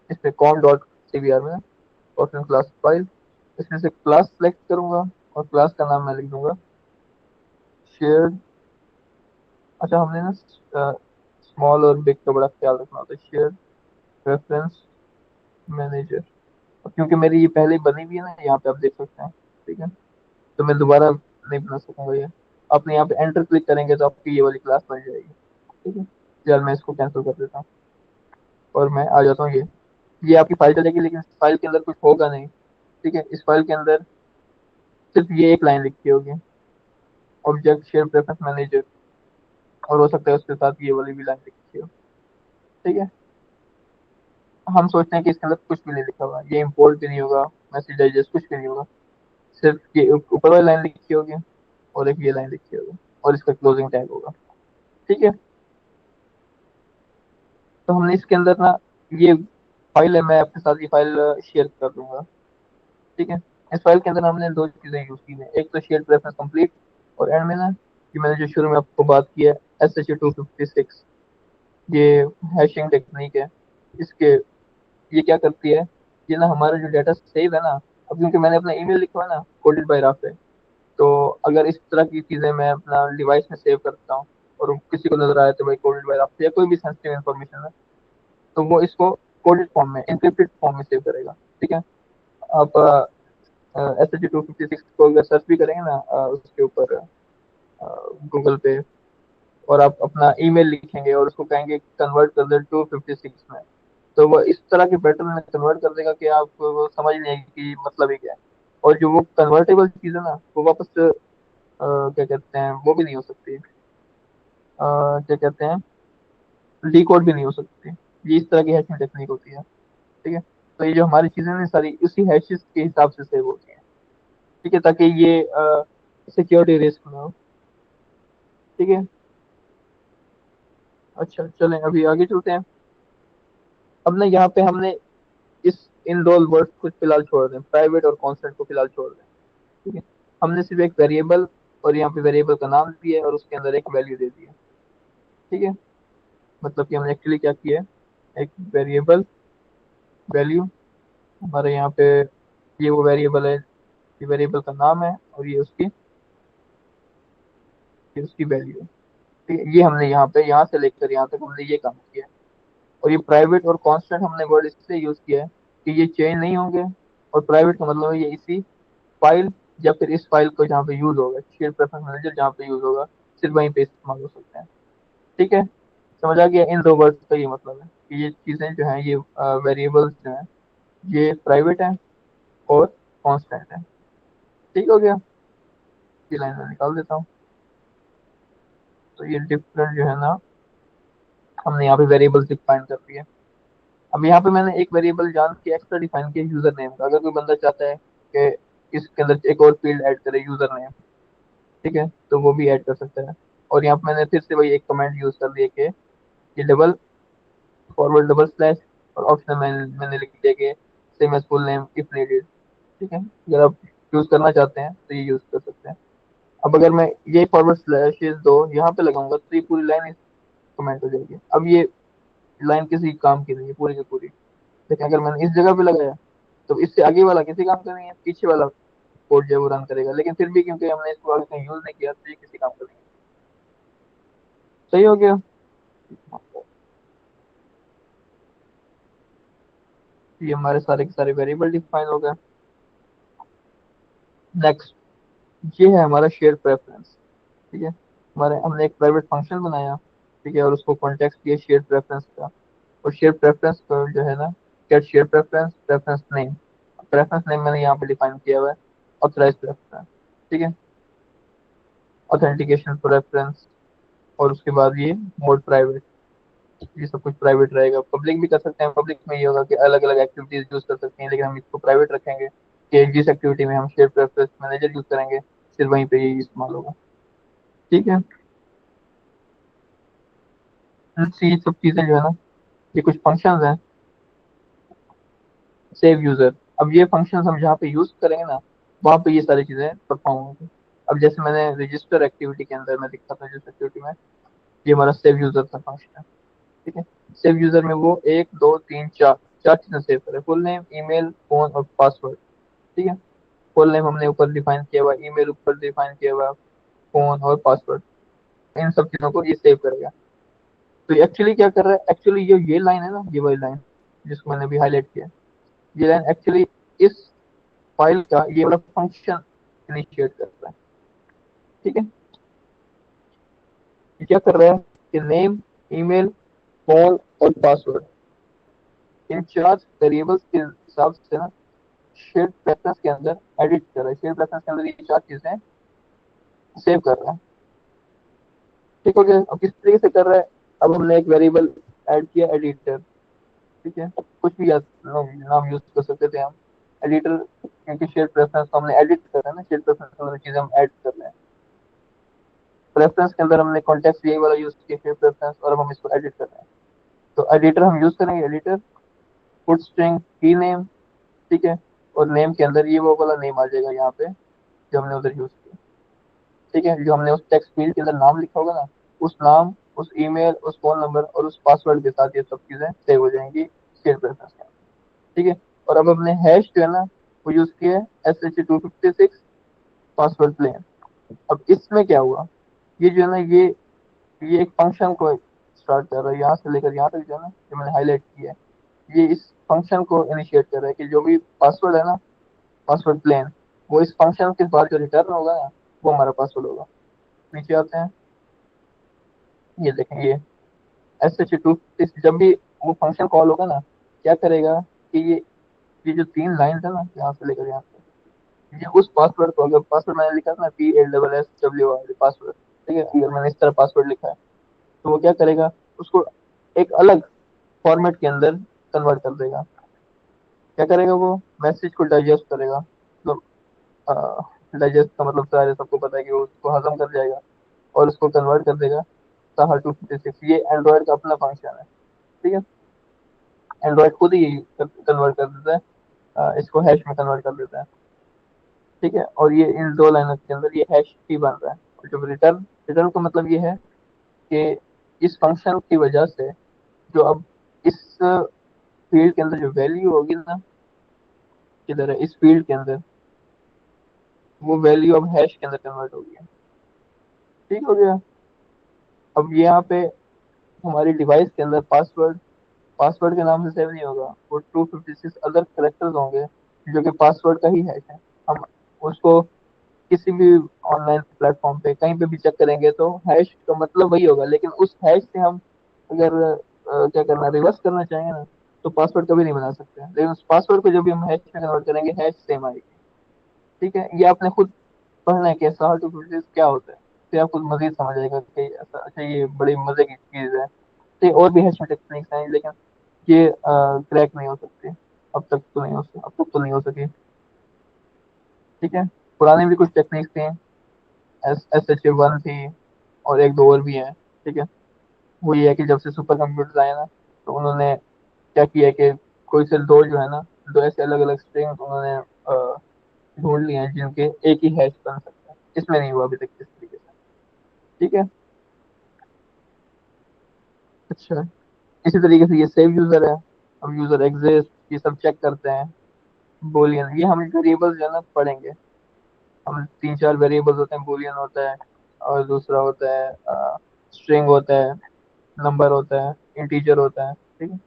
इस पे कॉम डॉट सीवीआर में कोटलिन क्लास फाइल, इसमें से क्लास सेलेक्ट करूंगा और क्लास का नाम मैं लिख दूंगा शेयर्ड। अच्छा, हमने ना स्मॉल और बिग का बड़ा ख्याल रखना होता है। शेयर्ड रेफरेंस मैनेजर, क्योंकि मेरी ये पहले ही बनी हुई है ना, यहाँ पे आप देख सकते हैं। ठीक है, तो मैं दोबारा नहीं बना सकूंगा ये। आपने यहाँ पे एंटर क्लिक करेंगे तो आपकी ये वाली क्लास बन जाएगी। ठीक है, यार मैं इसको कैंसिल कर देता हूँ और मैं आ जाता हूँ ये आपकी फाइल चलेगी, लेकिन इस फाइल के अंदर कुछ होगा नहीं। ठीक है, इस फाइल के अंदर सिर्फ ये एक लाइन लिखी होगी, ऑब्जेक्ट शेयर प्रेफरेंस मैनेजर, और हो सकता है उसके साथ ये वाली भी लाइन लिखी हो। ठीक है, हम सोचते हैं कि इसके अंदर कुछ भी नहीं लिखा हुआ, ये इम्पोर्ट भी नहीं होगा, मैसेज डाइजेस्ट कुछ भी नहीं होगा, सिर्फ ये ऊपर वाली लाइन लिखी होगी और एक ये लाइन लिखी होगी और इसका क्लोजिंग टैग होगा। ठीक है, तो हमने इसके अंदर ना ये फाइल है, मैं आपके साथ ये फाइल शेयर कर दूंगा। ठीक है, इस फाइल के अंदर हमने दो चीजें यूज की हैं, एक तो शेयर प्रेफरेंस कंप्लीट, और एंड में ना कि मैंने जो शुरू में आपको बात की है SH256, ये हैशिंग टेक्निक है। इसके ये क्या करती है, ये ना हमारा जो डाटा सेव है ना, अब क्योंकि मैंने अपना ईमेल लिखा है ना कोडेड बाय राफे, तो अगर इस तरह की चीजें मैं अपना डिवाइस में सेव करता हूँ और किसी को नजर आए तो भाई कोडेड बाय राफे या कोई भी सेंसिटिव इन्फॉर्मेशन है, तो वो इसको कोडेड फॉर्म में, एन्क्रिप्टेड फॉर्म में सेव करेगा। ठीक है, आप SH256 को अगर सर्च भी करेंगे ना उसके ऊपर गूगल पे, और आप अपना ईमेल लिखेंगे और उसको कहेंगे कन्वर्ट कर दे 256 में, तो वो इस तरह के पैटर्न में कन्वर्ट कर देगा कि आप वो समझ नहीं आएगी कि मतलब ही क्या है। और जो वो कन्वर्टेबल चीज़ है ना, वो वापस क्या कहते हैं, वो भी नहीं हो सकती, क्या कहते हैं, डिकोड भी नहीं हो सकती। ये इस तरह की हैशिंग टेक्निक होती है। ठीक है, तो ये जो हमारी चीज़ें ना सारी उसी हैशेस के हिसाब से सेव होती हैं। ठीक है, ताकि ये सिक्योरिटी रिस्क ना हो। ठीक है, अच्छा चलें अभी आगे चलते हैं। अब ना यहाँ पे हमने इस इन दो वर्ड्स को फिलहाल छोड़ दें, प्राइवेट और कॉन्स्टेंट को फिलहाल छोड़ दें। ठीक है, हमने सिर्फ एक वेरिएबल और यहाँ पे वेरिएबल का नाम दिया है और उसके अंदर एक वैल्यू दे दी है। ठीक है, मतलब कि हमने एक्चुअली क्या किया है, एक वेरिएबल वैल्यू, हमारे यहाँ पे ये वो वेरिएबल है, ये वेरिएबल का नाम है और ये उसकी वैल्यू है। ठीक है, ये हमने यहाँ पे यहाँ से लेकर यहाँ तक हमने ये काम किया है। और ये प्राइवेट और कांस्टेंट हमने वर्ड इसलिए यूज किया है कि ये चेंज नहीं होंगे, और प्राइवेट का मतलब है ये इसी फाइल या फिर इस फाइल को जहाँ पे यूज होगा, शेयर प्रेफरेंस मैनेजर जहाँ पे यूज होगा, सिर्फ वहीं पे इस्तेमाल हो सकते हैं। ठीक है, समझ आ गया, इन दो वर्ड्स का ये मतलब है कि ये चीजें जो हैं, ये वेरिएबल्स जो हैं, ये प्राइवेट हैं और कांस्टेंट है। ठीक हो गया, ये लाइन में निकाल देता हूँ। तो ये डिफरेंट जो है ना, हमने यहाँ पे वेरिएबल्स डिफाइन कर दिए। अब यहाँ पे मैंने एक वेरिएबल जान के एक्स्ट्रा डिफाइन किया यूजर नेम का, अगर कोई बंदा चाहता है कि इसके अंदर एक और फील्ड ऐड करे यूजर नेम, ठीक है, तो वो भी ऐड कर सकता है। और यहाँ पे मैंने फिर से वही एक कमेंट यूज कर दिया कि ये डबल फॉरवर्ड डबल स्लैश, और ऑप्शन मैंने लिख दिया कि same as full name if needed. ठीक है, अगर आप यूज करना चाहते हैं तो ये यूज कर सकते हैं। अब अगर मैं ये फॉरवर्ड स्लैशेस दो यहाँ पे लगाऊंगा तो ये पूरी लाइन कमेंट हो जाएगी। अब ये लाइन किसी काम की नहीं है पूरी की पूरी, लेकिन अगर मैंने इस जगह पे लगाया तो इससे आगे वाला किसी काम का नहीं है, पीछे वाला कोड जो है वो रन करेगा, लेकिन फिर भी क्योंकि हमने इसको आगे कहीं यूज नहीं किया तो ये किसी काम का नहीं है। सही हो गया। ये हमारे सारे के सारे वेरिएबल डिफाइन हो गए। नेक्स्ट, ये है हमारा शेयर प्रेफरेंस। ठीक है, हमारे हमने एक प्राइवेट फंक्शन बनाया, ठीक है, और उसको कॉन्टेक्स्ट दिया शेयर प्रेफरेंस का। और शेयर प्रेफरेंस को जो है ना, get share preference preference name, preference name मैंने यहाँ पे डिफाइन किया हुआ है ऑथराइज प्रेफरेंस। ठीक है, ऑथेंटिकेशन प्रेफरेंस, और उसके बाद ये मोड प्राइवेट, ये सब कुछ प्राइवेट रहेगा। पब्लिक भी कर सकते हैं, पब्लिक में ये होगा कि अलग अलग एक्टिविटीज यूज कर सकते हैं, लेकिन हम इसको प्राइवेट रखेंगे कि जिस एक्टिविटी में हम शेयर प्रेफरेंस मैनेजर यूज करेंगे सिर्फ वहीं पे ये इस्तेमाल होगा। ठीक है, ये सब चीजें जो है ना, ये कुछ फंक्शंस हैं। सेव यूजर, अब ये फंक्शंस हम जहाँ पे यूज करेंगे ना, वहाँ पे ये सारी चीजें परफॉर्म होंगी। अब जैसे मैंने रजिस्टर एक्टिविटी के अंदर मैं दिखा था, जिस एक्टिविटी में ये हमारा सेव यूजर का फंक्शन है। ठीक है, सेव यूजर में वो एक दो तीन चार चार चीजें सेव करे, फुल नेम, ईमेल, फोन और पासवर्ड। ठीक है, फुल नेम हमने ऊपर डिफाइन किया हुआ, ईमेल ऊपर डिफाइन किया हुआ, फोन और पासवर्ड, इन सब चीजों को ये सेव करेगा। तो एक्चुअली क्या कर रहा है, एक्चुअली ये लाइन है ना, ये वही लाइन जिसको मैंने अभी हाईलाइट किया, ये लाइन एक्चुअली इस फाइल का ये वाला फंक्शन इनिशिएट कर रहा है। ठीक है, ये क्या कर रहा है कि नेम, ईमेल, फोन और पासवर्ड, इन चार वेरिएबल्स के हिसाब से ना शेयर प्रेफरेंस के अंदर एडिट कर रहा है। शेयर प्रेफरेंस के अंदर ये चार चीजें सेव कर रहा है। ठीक हो गया। अब किस तरीके से कर रहा है, अब हमने एक वेरिएबल ऐड किया एडिटर। ठीक है, कुछ भी नाम यूज कर सकते थे हम एडिटर, क्योंकि शेयर प्रेफरेंस को हमने एडिट कर रहे हैं ना, शेयर प्रेफरेंस के अंदर चीजें हम ऐड कर रहे हैं। प्रेफरेंस के अंदर हमने कॉन्टेक्स्ट ये वाला यूज किया शेयर प्रेफरेंस, और अब हम इसको एडिट कर रहे हैं। तो एडिटर हम यूज करेंगे, एडिटर पुट स्ट्रिंग की नेम। ठीक है, और नेम के अंदर ये वो वाला नेम आ जाएगा यहाँ पे जो हमने उधर यूज किया। ठीक है, जो हमने उस टेक्स्ट फील्ड के अंदर नाम लिखा होगा ना, उस नाम, उस ईमेल, उस फोन नंबर और उस पासवर्ड के साथ ये सब चीजें सेव हो जाएंगी शेयर प्रेफरेंस के अंदर। ठीक है, और अब हमने हैश जो है ना वो यूज किया है SH256 पासवर्ड प्लेन। अब इसमें क्या हुआ, ये जो है ना, ये एक फंक्शन को स्टार्ट कर रहा है, यहाँ से लेकर यहाँ तक जो है ना, जो मैंने हाईलाइट किया है, ये इस फंक्शन को इनिशिएट कर रहा है कि जो भी पासवर्ड है ना, पासवर्ड प्लेन, वो इस फंक्शन के बाद जो रिटर्न होगा ना, वो हमारा पासवर्ड होगा। नीचे आते हैं, ये देखें, ये SH256 जब भी वो फंक्शन कॉल होगा ना, क्या करेगा कि ये जो तीन लाइन है ना, यहाँ से लेकर यहाँ तक, ये उस पासवर्ड को, अगर पासवर्ड मैंने लिखा था ना PLSSWR पासवर्ड, ठीक है, अगर मैंने इस तरह पासवर्ड लिखा है, तो वो क्या करेगा, उसको एक अलग फॉर्मेट के अंदर कन्वर्ट कर देगा। क्या करेगा, वो मैसेज को डाइजेस्ट करेगा, मतलब डाइजेस्ट का मतलब सारे सबको पता है कि वो उसको हजम कर जाएगा और उसको कन्वर्ट कर देगा SAHA-256। ये एंड्रॉयड का अपना फंक्शन है। ठीक है, एंड्रॉयड खुद ही कन्वर्ट कर देता है, इसको हैश में कन्वर्ट कर देता है। ठीक है, और ये इन दो लाइनों के अंदर ये हैश ही बन रहा है। और जब रिटर्न, रिटर्न का मतलब ये है कि इस फंक्शन की वजह से जो अब इस फील्ड के अंदर जो वैल्यू होगी ना, किधर है, इस फील्ड के अंदर, वो वैल्यू अब हैश के अंदर कन्वर्ट होगी। ठीक हो गया। अब यहाँ पे हमारी डिवाइस के अंदर पासवर्ड, पासवर्ड के नाम से सेव नहीं होगा, वो 256 अदर करेक्टर्स होंगे जो कि पासवर्ड का ही हैश है। हम उसको किसी भी ऑनलाइन प्लेटफॉर्म पे कहीं पे भी चेक करेंगे तो हैश का मतलब वही होगा, लेकिन उस हैश से हम अगर क्या करना, रिवर्स करना चाहेंगे ना, तो पासवर्ड कभी नहीं बना सकते हैं, लेकिन उस पासवर्ड को जब भी हम हैश में कन्वर्ट करेंगे हैश सेम आएगी। ठीक है, ये आपने खुद पढ़ना है कि SAHA-256 क्या होता है, फिर आप खुद मजीद समझ आएगा कि ऐसा, अच्छा ये बड़ी मजे की चीज है। तो और भी हैश टेक्निक्स हैं, लेकिन ये क्रैक नहीं हो सकती, अब तक तो नहीं हो सकी। ठीक है, पुराने भी कुछ टेक्निक्स थी, SH1 थी, और एक दो और भी हैं। ठीक है, वो ये है कि जब से सुपर कंप्यूटर आए ना, तो उन्होंने क्या किया कि कोई से दो जो है ना, दो ऐसे अलग अलग स्ट्रिंग उन्होंने ढूंढ लिए हैं जिनके एक ही हैश बन सकता है। इसमें नहीं हुआ अभी तक इस तरीके से। ठीक है, अच्छा, इसी तरीके से ये सेव यूजर है। अब यूजर एग्जिस्ट, ये सब चेक करते हैं। बोलियन, ये हम वेरिएबल्स जो है ना पढ़ेंगे, हम 3-4 वेरिएबल्स होते हैं, बूलियन होता है और दूसरा होता है स्ट्रिंग होता है, नंबर होता है, इंटीजर होता है। ठीक है,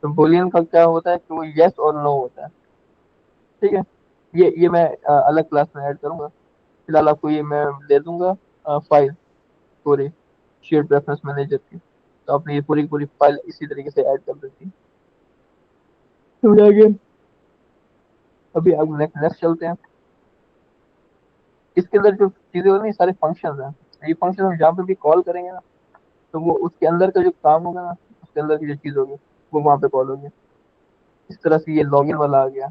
तो बूलियन का क्या होता है कि वो यस और नो होता है। ठीक है, ये मैं अलग क्लास में ऐड करूंगा। फिलहाल आपको ये मैं दे दूंगा फाइल पूरी शेयर प्रेफरेंस मैनेजर की, तो आपने ये पूरी पूरी फाइल इसी तरीके से ऐड कर देती। समझ आ गया? अभी अब नेक्स्ट नेक्स्ट चलते हैं। इसके अंदर जो चीजें होती हैं सारे फंक्शन हैं, ये फंक्शन हम जहाँ पे भी कॉल करेंगे ना, तो वो उसके अंदर का जो काम होगा ना, उसके अंदर की जो चीज होगी वो वहाँ पे कॉल होगी। इस तरह से ये लॉगिन वाला आ गया।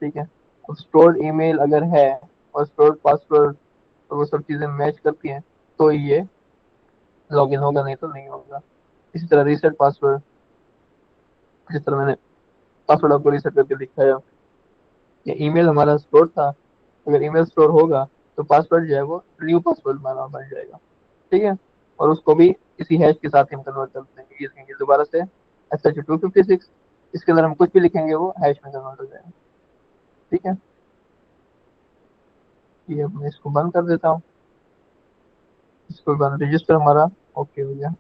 ठीक है, अब स्टोर्ड ईमेल अगर है और स्टोर्ड पासवर्ड और वो सब चीजें मैच करती हैं तो ये लॉगिन होगा, नहीं तो नहीं होगा। इसी तरह रीसेट पासवर्ड, जिस तरह मैंने पासवर्ड आपको रीसेट करके दिखाया, ये ईमेल हमारा स्टोर था, अगर ईमेल स्टोर होगा तो पासवर्ड जो है वो न्यू पासवर्ड हमारा बन जाएगा। ठीक है, और उसको भी इसी हैश के साथ हम कन्वर्ट कर देंगे, ये देखेंगे दोबारा से एस एच 256, इसके अंदर हम कुछ भी लिखेंगे वो हैश में कन्वर्ट हो जाएगा। ठीक है, ये अब मैं इसको बंद कर देता हूँ। इसको बंद, रजिस्टर हमारा ओके हो गया।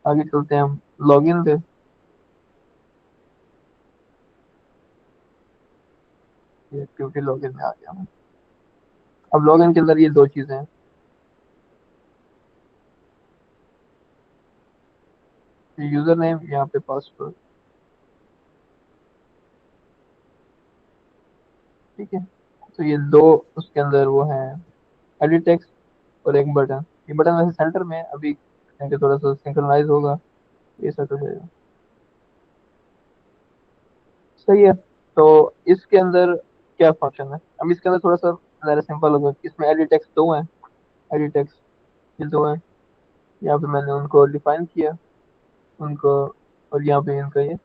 आगे चलते हैं हम लॉगिन पे। ये एक्टिविटी लॉगिन में आ गया हूँ। अब लॉगिन के अंदर ये दो चीजें हैं, यूजर नेम, यहाँ पे पासवर्ड। ठीक है, तो ये दो उसके अंदर वो हैं, एडिट टेक्स्ट और एक बटन। ये बटन वैसे सेंटर में है, अभी क्योंकि थोड़ा सा सिंक्रोनाइज होगा, ये सेट हो जाएगा। सही है, तो इसके अंदर क्या फंक्शन है? अब इसके अंदर थोड़ा सा ज़्यादा सिंपल होगा। इसमें एडिट टेक्स्ट दो हैं, एडिट टेक्स्ट ये दो हैं। यहाँ पे मैंने उनको डिफाइन किया, उनको, और यहाँ पे इनका ये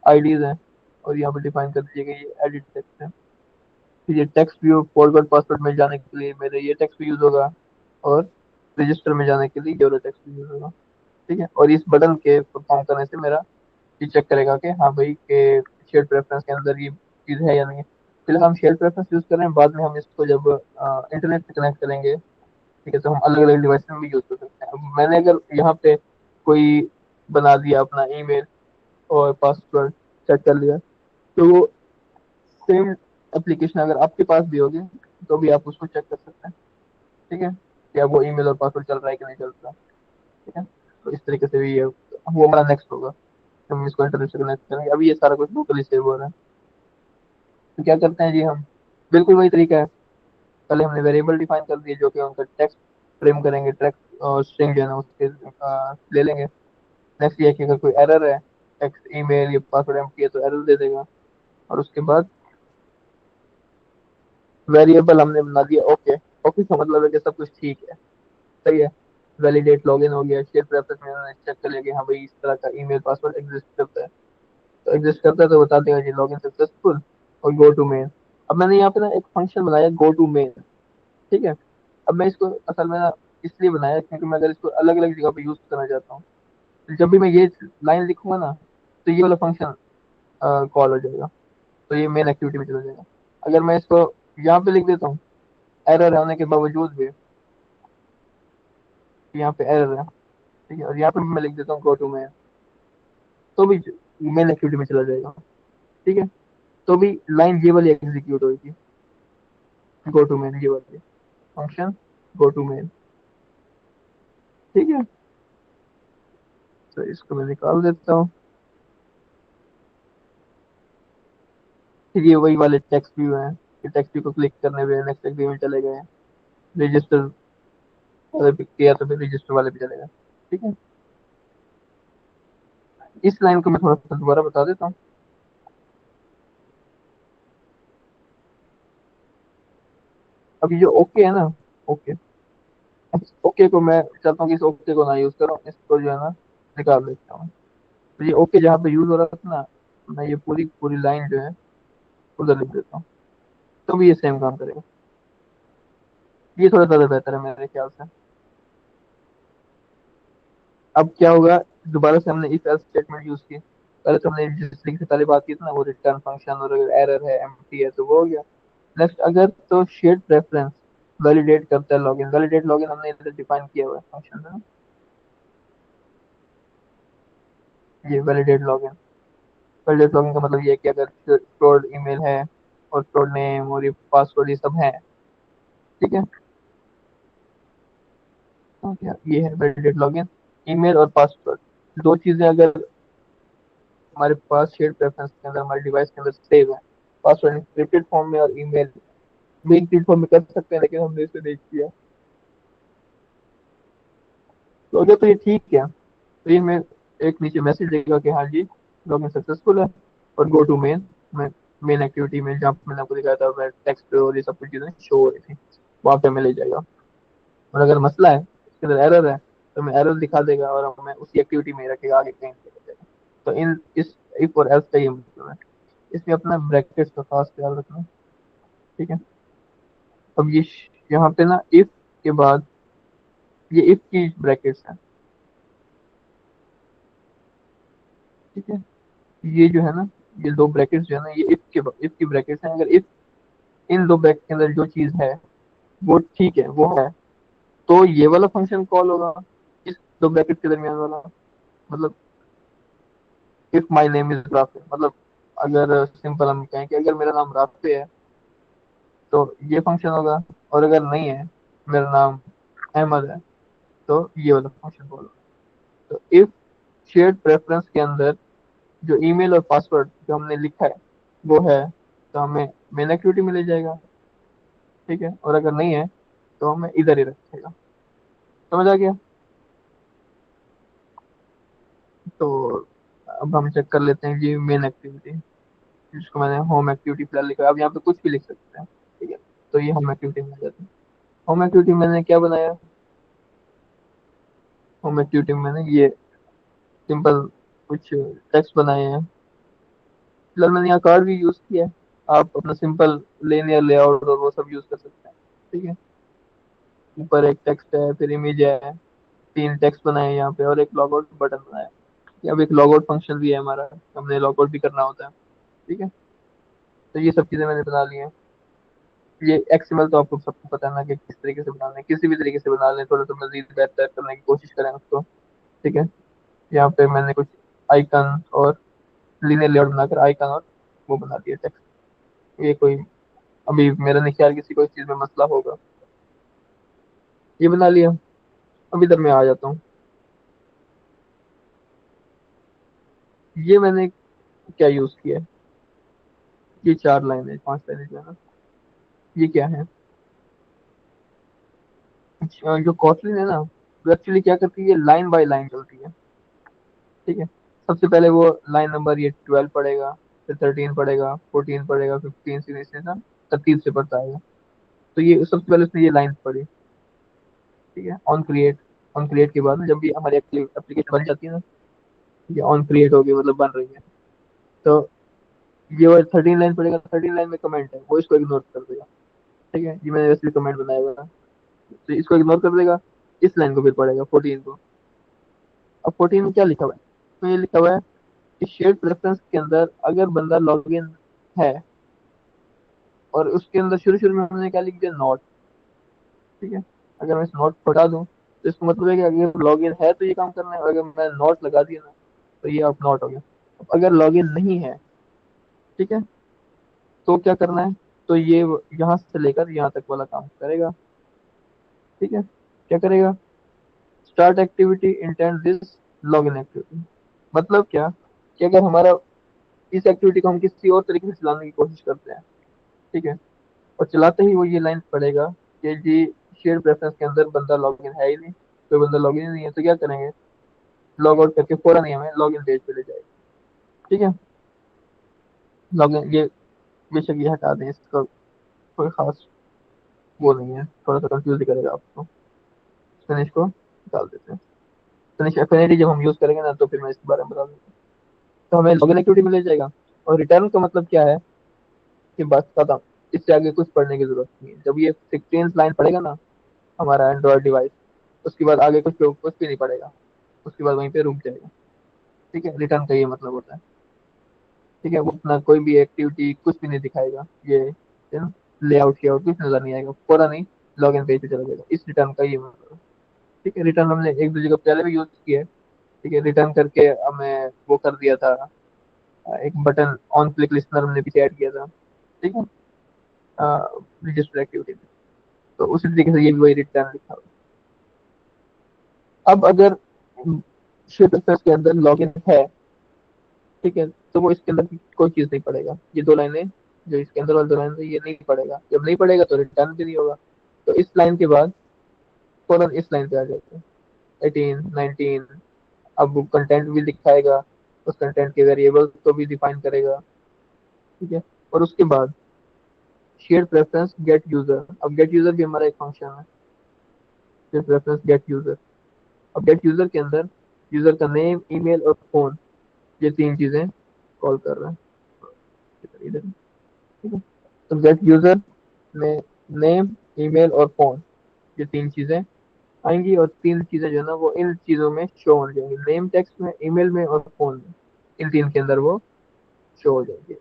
आईडीज हैं, और यहाँ पे डिफाइन कर दीजिएगा ये एडिट टेक्स्ट है। फिर ये टेक्स्ट व्यू फॉरवर्ड पासवर्ड में जाने के लिए मेरे ये टेक्स्ट भी यूज होगा, और रजिस्टर में जाने के लिए ये वाला टेक्स्ट भी यूज होगा। ठीक है, और इस बटन के परफॉर्म करने से मेरा ये चेक करेगा कि हाँ भाई के शेयर प्रेफरेंस के अंदर ये चीज़ है या नहीं। फिलहाल हम शेयर प्रेफरेंस यूज कर रहे हैं, बाद में हम इसको जब इंटरनेट से कनेक्ट करेंगे, ठीक है, तो हम अलग अलग डिवाइस में भी यूज कर सकते हैं। अब मैंने अगर यहाँ पे कोई बना दिया अपना ईमेल और पासवर्ड सेट कर लिया, तो वो सेम एप्लीकेशन अगर आपके पास भी होगी तो भी आप उसको चेक कर सकते हैं। ठीक है, क्या वो ईमेल और पासवर्ड चल रहा है कि नहीं चल रहा। ठीक है, तो इस तरीके से भी ये वो हमारा नेक्स्ट होगा, हम इसको इंटरनेट से कनेक्ट करेंगे। अभी ये सारा कुछ लोकली सेव हो रहा है। तो क्या करते हैं जी हम, बिल्कुल वही तरीका है। पहले हमने वेरिएबल डिफाइन कर दिए जो कि उनका टेक्स्ट फ्रेम करेंगे, टेक्स्ट और स्ट्रिंग जो है ना उसके ले लेंगे। नेक्स्ट ये है कि अगर कोई एरर है, टेक्स्ट ईमेल या पासवर्ड एम्प्टी है तो एरर दे देगा। और उसके बाद वेरिएबल हमने बना दिया ओके। ओके का मतलब है कि सब कुछ ठीक है, सही है। वैलिडेट लॉगिन हो गया, शेयर प्रेफरेंस में उन्होंने चेक कर लिया कि हाँ भाई इस तरह का ईमेल पासवर्ड एग्जिस्ट करता है, तो एग्जिस्ट करता है तो बता देगा जी लॉगिन सक्सेसफुल, और गो टू मेल। अब मैंने यहाँ पे ना एक फंक्शन बनाया गो टू मेल। ठीक है, अब मैं इसको असल में ना इसलिए बनाया क्योंकि मैं अगर इसको अलग अलग जगह पे यूज करना चाहता हूँ, तो जब भी मैं ये लाइन लिखूंगा ना, तो ये वाला फंक्शन कॉल हो जाएगा, तो ये मेन एक्टिविटी में चला जाएगा। अगर मैं इसको यहाँ पे लिख देता हूँ, एरर होने के बावजूद भी यहाँ पे एरर है, ठीक है, और यहाँ पे मैं लिख देता हूँ गो टू मेल, तो भी मेन एक्टिविटी में चला जाएगा। ठीक है, तो भी लाइन ये वाली एग्जीक्यूट होगी, गो टू मेल, ये वाली फंक्शन गो टू मेल। ठीक है, तो इसको मैं निकाल देता हूँ। फिर ये वही वाले टेक्स्ट व्यू हैं, कि टेक्स्ट व्यू को क्लिक करने पे नेक्स्ट व्यू में चले गए, रजिस्टर वाले पे किया तो फिर रजिस्टर वाले पे चलेगा। ठीक है, इस लाइन को मैं थोड़ा सा दोबारा बता देता हूँ। अब ये जो ओके है ना, ओके, ओके को मैं चाहता हूँ कि इस ओके को ना यूज करो, इसको जो है ना निकाल देता हूँ। तो ये ओके जहाँ पे यूज हो रहा था ना, मैं ये पूरी पूरी लाइन जो है उधर लिख देता हूँ, तो भी ये सेम काम करेगा। ये थोड़ा ज्यादा बेहतर है मेरे ख्याल से। अब क्या होगा, दोबारा से हमने इफ एल्स स्टेटमेंट यूज की। पहले तो हमने जिस तरीके से पहले बात की थी ना, वो रिटर्न फंक्शन, और अगर एरर है एम्प्टी है तो वो हो गया। नेक्स्ट अगर तो शेयर्ड प्रेफरेंस वैलिडेट करता है लॉगिन। वैलिडेट लॉगिन हमने इधर डिफाइन किया हुआ है फंक्शन में, ये वैलिडेट लॉगिन। वैलिडेट लॉगिन का मतलब ये है कि अगर स्टोर्ड ईमेल है और स्टोर्ड नेम और ये पासवर्ड ये सब है, ठीक है, तो क्या ये है वैलिडेट लॉगिन। ईमेल और पासवर्ड दो चीजें अगर हमारे पास शेयर्ड प्रेफरेंस के अंदर हमारे डिवाइस के अंदर सेव है, पासवर्ड इंक्रिप्टेड फॉर्म में और ईमेल भी इंक्रिप्टेड फॉर्म में कर सकते हैं, लेकिन हमने इसे नहीं किया। तो अगर तो ये ठीक है, तो ये में एक नीचे मैसेज देगा कि हाँ जी लॉगिन सक्सेसफुल है, और go to main, main activity में जहाँ पे मैंने आपको दिखाया था मैं टेक्स्ट और ये सब कुछ चीज़ें शो हो रही थी, वहाँ पे हमें ले जाएगा। और अगर मसला है इसके अंदर एरर है, तो हमें एरर दिखा देगा और हमें उसी एक्टिविटी में ही रखेगा, आगे कहीं नहीं ले जाएगा। तो इन इस इफ और एल्स का ये मतलब है। इसमें अपना ब्रैकेट्स का खास ख्याल रखना, ठीक है। अब ये यहाँ पे ना इफ के बाद ये इफ की ब्रैकेट्स है, ठीक है। ये जो है ना, ये दो ब्रैकेट्स जो है ना, ये इफ की ब्रैकेट्स हैं। अगर इफ इन दो ब्रैकेट के अंदर जो चीज है वो ठीक है, वो है, तो ये वाला फंक्शन कॉल होगा, इस दो ब्रैकेट के दरमियान वाला। मतलब if my name is Rafe, मतलब अगर सिंपल हम कहें कि अगर मेरा नाम राफे है तो ये फंक्शन होगा, और अगर नहीं है, मेरा नाम अहमद है, तो ये वाला फंक्शन कॉल होगा। तो इफ शेयर्ड प्रेफरेंस के अंदर जो ईमेल और पासवर्ड जो हमने लिखा है वो है, तो हमें मेन एक्टिविटी में ले जाएगा, ठीक है। और अगर नहीं है तो हमें इधर ही रखेगा। समझ आ गया? तो अब हम चेक कर लेते हैं जी मेन एक्टिविटी, जिसको मैंने होम एक्टिविटी फिलहाल लिखा है। अब यहाँ पे कुछ भी लिख सकते हैं, ठीक है। तो ये होम एक्टिविटी में आ जाते हैं। होम एक्टिविटी में मैंने क्या बनाया, होम एक्टिविटी में मैंने ये सिंपल कुछ टेक्स्ट बनाए हैं। फिलहाल मैंने यहाँ कार्ड भी यूज किया है, आप अपना सिंपल लेन या लेआउट और वो सब यूज कर सकते हैं, ठीक है। ऊपर एक टेक्स्ट है, फिर इमेज है, तीन टेक्स्ट बनाए हैं यहाँ पे, और एक लॉगआउट बटन बनाया है। अब एक लॉगआउट फंक्शन भी है हमारा, हमने लॉगआउट भी करना होता है, ठीक है। तो ये सब चीजें मैंने बना ली हैं। ये एक्सएमएल तो आपको सबको पता है ना कि किस तरीके से बनाना है, किसी भी तरीके से बना लें, थोड़ा सा मजीद बेहतर करने की कोशिश करें उसको, ठीक है। यहाँ पे मैंने कुछ आइकन और लीनियर लेआउट बनाकर आइकन और वो बना दिया टेक्स्ट। ये कोई अभी मेरा नहीं ख्याल किसी को इस चीज में मसला होगा। ये बना लिया। अब इधर मैं आ जाता हूँ। ये मैंने क्या यूज किया है, ये चार लाइन है, पांच लाइन जो है ना, ये क्या है, जो कॉटलिन है ना, वो एक्चुअली क्या करती है, लाइन बाय लाइन चलती है, ठीक है। सबसे पहले वो लाइन नंबर ये 12 पढ़ेगा, फिर 13 पढ़ेगा, 14 पढ़ेगा, 15 से इसी तरह तरतीब से पढ़ता है। तो ये सबसे पहले उसने ये लाइन पढ़ी, ठीक है। ऑन क्रिएट के बाद में जब भी हमारी एप्लीकेशन बन जाती है ना, ये ऑन क्रिएट होगी मतलब बन रही है, तो ये वो 13 लाइन पढ़ेगा। 13 लाइन में कमेंट है, वो इसको इग्नोर कर देगा, ठीक है। ये मैंने वैसे भी कमेंट बनाया हुआ है, तो इसको इग्नोर कर देगा। इस लाइन को फिर पढ़ेगा 14 को। अब 14 में क्या लिखा हुआ है, तो ये लिखा हुआ है कि शेयर्ड प्रेफरेंस के अंदर अगर बंदा लॉग इन है, और उसके अंदर शुरू शुरू में हमने क्या लिख दिया, नॉट, ठीक है। अगर मैं इस नॉट को हटा दूं, तो इसका मतलब है कि अगर लॉग इन है तो ये काम करना है, और अगर मैं नॉट लगा दिया ना, तो ये अब नॉट हो गया। अब अगर लॉग इन नहीं है, ठीक है, तो क्या करना है, तो ये यहाँ से लेकर यहाँ तक वाला काम करेगा, ठीक है। क्या करेगा, start activity intend this log in activity. मतलब क्या, कि अगर हमारा इस एक्टिविटी को हम किसी और तरीके से चलाने की कोशिश करते हैं, ठीक है, और चलाते ही वो ये लाइन पड़ेगा कि जी शेयर प्रेफरेंस के अंदर बंदा लॉग इन है ही नहीं, कोई बंदा लॉग इन नहीं है, तो क्या करेंगे, लॉग आउट करके फौरन ही हमें लॉग इन पेज पे ले जाएगा, ठीक है। लॉग इन ये बेशक ये हटा दें, इसका कोई खास वो नहीं है, थोड़ा सा कंफ्यूज ही करेगा आपको। फिनिश को डाल देते हैं। फिनिश एफिनिटी जब हम यूज करेंगे ना, तो फिर मैं इसके बारे में बता दूंगा। तो हमें लॉग इन एक्टिविटी में ले जाएगा, और रिटर्न का मतलब क्या है कि बस खत्म, इससे आगे कुछ पढ़ने की जरूरत नहीं है। जब ये 16 लाइन पढ़ेगा ना हमारा एंड्रॉयड डिवाइस, उसके बाद आगे कुछ भी नहीं पड़ेगा, उसके बाद वहीं पे रुक जाएगा, ठीक है। रिटर्न का ये मतलब होता है, ठीक है। वो अपना कोई भी एक्टिविटी कुछ भी नहीं दिखाएगा, ये है ना, लेआउट किया कुछ नजर नहीं आएगा, पूरा नहीं लॉग इन पेज पे चला जाएगा। इस रिटर्न का ये मतलब है। ठीक है, रिटर्न हमने एक दो जगह पहले भी यूज किया है। ठीक है, रिटर्न करके हमें वो कर दिया था, एक बटन ऑन क्लिक लिस्टनर हमने पीछे ऐड किया था। ठीक है, रजिस्टर एक्टिविटी में, तो उसी तरीके से ये भी वही रिटर्न लिखा हुआ है। अब अगर शेयर के अंदर लॉगिन है, ठीक है, तो वो इसके अंदर की कोई चीज नहीं पड़ेगा। ये दो लाइनें जो इसके अंदर वाली दो लाइन है, ये नहीं पड़ेगा। जब नहीं पड़ेगा तो रिटर्न भी नहीं होगा। तो इस लाइन के बाद फौरन इस लाइन पे आ जाते हैं, 18 19। अब वो कंटेंट भी दिखाएगा, उस कंटेंट के वेरिएबल को भी डिफाइन करेगा। ठीक है, और उसके बाद शेयर प्रेफरेंस गेट यूजर। अब गेट यूजर भी हमारा एक फंक्शन है, शेयर प्रेफरेंस गेट यूजर। अब गेट यूजर के अंदर यूजर का नेम, ईमेल और फोन, ये तीन चीजें कॉल कर रहे हैं इधर। ठीक है, तो गेट यूजर में नेम, ईमेल और फोन, ये तीन चीजें आएंगी, और तीन चीजें जो है ना वो इन चीजों में शो हो जाएंगी, नेम टेक्स्ट में, ईमेल में और फोन में। इन तीन के अंदर वो शो हो जाएंगे।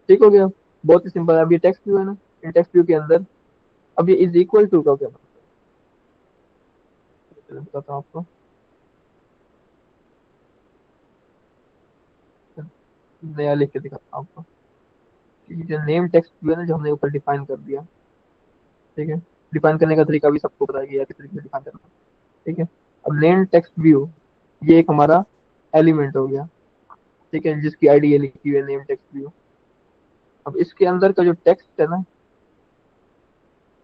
ठीक हो गया, बहुत ही सिंपल है। अब ये टेक्स्ट व्यू है ना, इन टेक्स्ट व्यू के अंदर अब ये इज इक्वल टू का क्या मतलब है, चलो बताता हूँ आपको। नया लिख के दिखाता हूँ आपको। ये जो नेम टेक्स्ट व्यू है ना, जो हमने ऊपर डिफाइन कर दिया। ठीक है, डिफाइन करने का तरीका भी सबको पता है कि यार किस तरीके से डिफाइन करना है। ठीक है, अब नेम टेक्स्ट व्यू ये एक हमारा एलिमेंट हो गया। ठीक है, जिसकी आईडी ये लिखी हुई है, नेम टेक्स्ट व्यू। अब इसके अंदर का जो टेक्स्ट है ना,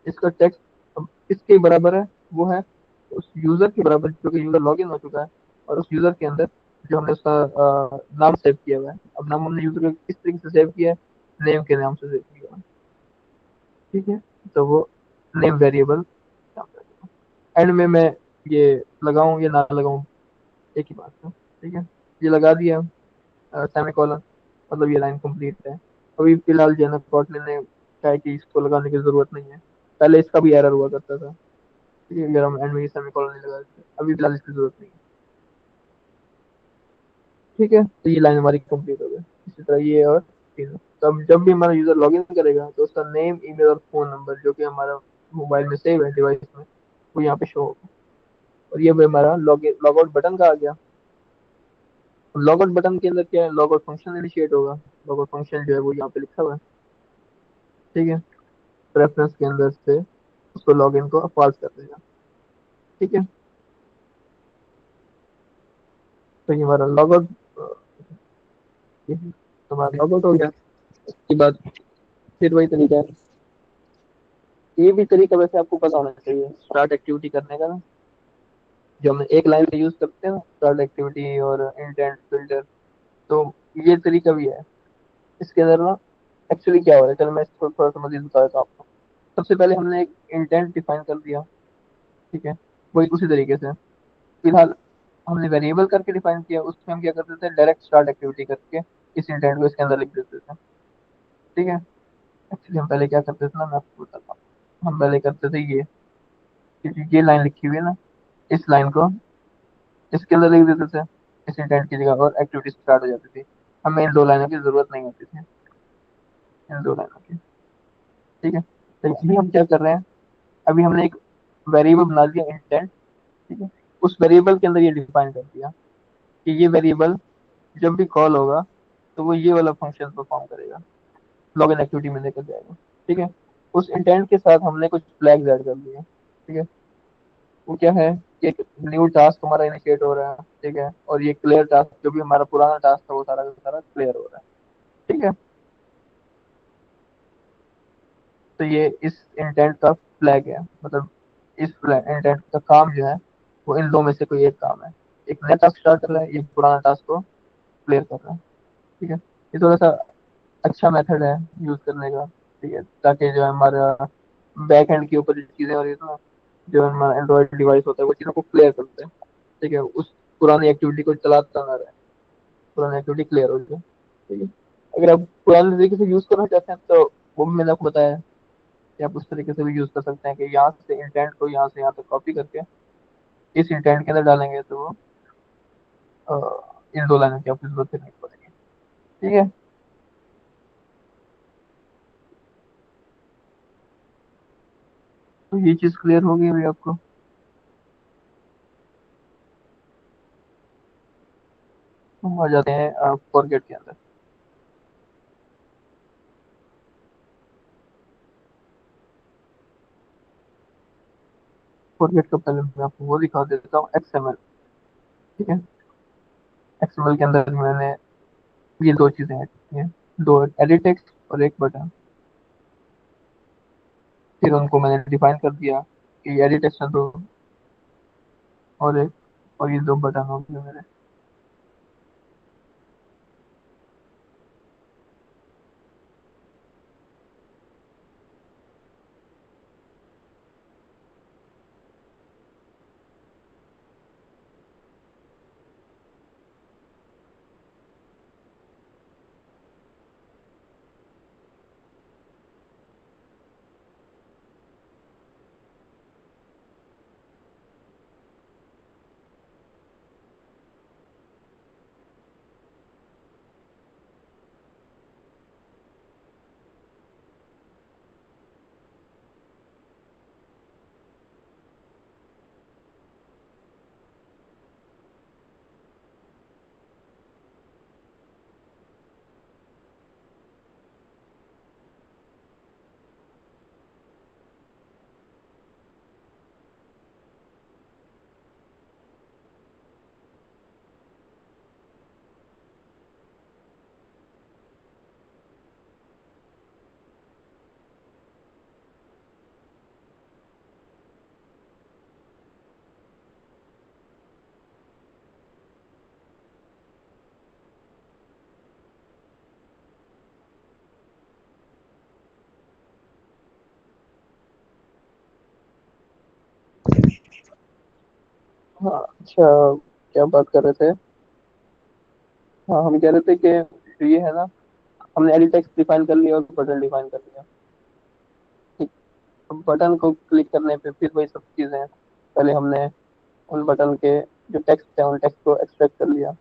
इसका टेक्स्ट अब किसके बराबर है, वो है उस यूजर के बराबर, क्योंकि यूजर लॉगिन हो चुका है। और उस यूजर के अंदर जो हमने उसका नाम सेव किया हुआ है। अब नाम हमने यूजर को किस तरीके से सेव किया है, नेम के नाम से सेव किया हुआ है। ठीक है, तो वो नेम वेरिएबल एंड में मैं ये लगाऊं या ना लगाऊं, एक ही बात है। ठीक है, ये लगा दिया सेमीकोलन, मतलब ये लाइन कंप्लीट है। अभी फिलहाल जो है ना कोटलिन ने कहा है कि इसको लगाने की जरूरत नहीं है। पहले इसका भी एरर हुआ करता था। ठीक है, अगर हम एंड में सेमीकोलन नहीं लगा देते, अभी फिलहाल इसकी जरूरत नहीं है। ठीक है, तो ये लाइन हमारी कंप्लीट हो गई। इसी तरह ये और तीनों। तो अब जब भी हमारा यूजर लॉगिन करेगा तो उसका नेम, ईमेल और फोन नंबर जो कि हमारा मोबाइल में सेव है डिवाइस में, वो यहाँ पे शो होगा। और ये भी हमारा लॉग लॉग आउट बटन का आ गया। लॉग आउट बटन के अंदर क्या है, लॉग आउट फंक्शन इनिशिएट होगा। लॉग आउट फंक्शन जो है वो यहाँ पे लिखा हुआ है। ठीक है, प्रेफरेंस के अंदर से उसको लॉगिन को फॉल्स कर देगा। ठीक है, तो ये हमारा लॉग आउट, हमारा लॉग आउट हो गया। उसके बाद फिर वही तरीका है। ये भी तरीका वैसे आपको पता होना चाहिए स्टार्ट एक्टिविटी करने का ना, जो हम एक लाइन से यूज करते हैं ना, स्टार्ट एक्टिविटी और इंटेंट फिल्टर। तो ये तरीका भी है। इसके अंदर ना एक्चुअली क्या हो रहा है, चलो मैं इसको थोड़ा सा मजीद बता देता हूँ आपको। सबसे पहले हमने एक इंटेंट डिफाइन कर दिया। ठीक है, वही उसी तरीके से फिलहाल हमने वेरिएबल करके डिफाइन किया, उसमें हम क्या करते थे, डायरेक्ट स्टार्ट एक्टिविटी करके इस इंटेंट को इसके अंदर लिख देते थे। ठीक है, एक्चुअली हम पहले क्या करते थे ना, मैं आपको बताता हूँ। हम पहले करते थे ये लाइन लिखी हुई है ना, इस लाइन को इसके अंदर लिख देते थे इस इंटेंट की जगह, और एक्टिविटी स्टार्ट हो जाती थी। हमें इन दो लाइनों की जरूरत नहीं होती थी, इन दो लाइनों की। ठीक है, तो अभी हम क्या कर रहे हैं, अभी हमने एक वेरिएबल बना दिया इंटेंट। ठीक है, उस वेरिएबल के अंदर ये डिफाइन कर दिया कि ये वेरिएबल जब भी कॉल होगा तो वो ये वाला फंक्शन परफॉर्म करेगा, लॉगिन एक्टिविटी में लेकर जाएगा। ठीक है, उस इंटेंट के साथ हमने कुछ फ्लैग्स ऐड कर दिए। ठीक है, वो क्या है कि एक न्यू टास्क हमारा इनिशिएट हो रहा है। ठीक है, और ये क्लियर टास्क, जो भी हमारा पुराना टास्क था वो सारा का सारा क्लियर हो रहा है। ठीक है, तो ये इस इंटेंट का फ्लैग है, मतलब इस इंटेंट का काम जो है वो इन दो में से कोई एक काम है। एक नया टास्क स्टार्ट कर रहा है, ये पुराना टास्क को क्लियर कर रहा है। ठीक है, ये थोड़ा सा अच्छा मेथड है यूज करने का। ठीक है, ताकि जो है हमारा बैक एंड के ऊपर जो चीजें हो रही है ना, जो हमारा एंड्रॉइड डिवाइस होता है वो चीज़ों को क्लियर करते हैं। ठीक है, उस पुरानी एक्टिविटी को चलाता ना रहे, पुरानी एक्टिविटी क्लियर हो जाए। ठीक है, अगर आप पुराने तरीके से यूज करना चाहते हैं तो वो भी मैंने आपको बताया है कि आप उस तरीके से भी यूज कर सकते हैं कि यहाँ से इंटेंट को यहाँ से यहाँ तक कॉपी करके इस इंटेंट के अंदर डालेंगे तो वो अ, इन दो लाइनों की आपकी जरूरत नहीं पड़ेगी। ठीक है, तो ये चीज़ क्लियर हो गई भाई आपको? हम आ जाते हैं फॉरगेट के अंदर। फॉरगेट का पहले मैं आपको वो दिखा देता हूँ, एक्सएमएल। ठीक है, एक्सएमएल के अंदर मैंने ये दो चीज़ें ऐड की हैं, दो एडिट टेक्स्ट और एक बटन। फिर उनको मैंने डिफाइन कर दिया कि एडिट टेक्स्ट दो और एक, और ये दो बटन हो गए मेरे। हाँ अच्छा, क्या बात कर रहे थे? हाँ, हम कह रहे थे कि ये है ना, हमने एडिट टेक्स्ट डिफाइन कर लिया और बटन डिफाइन कर लिया। ठीक, अब बटन को क्लिक करने पे फिर वही सब चीज़ें, पहले हमने उन बटन के जो टेक्स्ट है उन टेक्स्ट को एक्सट्रैक्ट कर लिया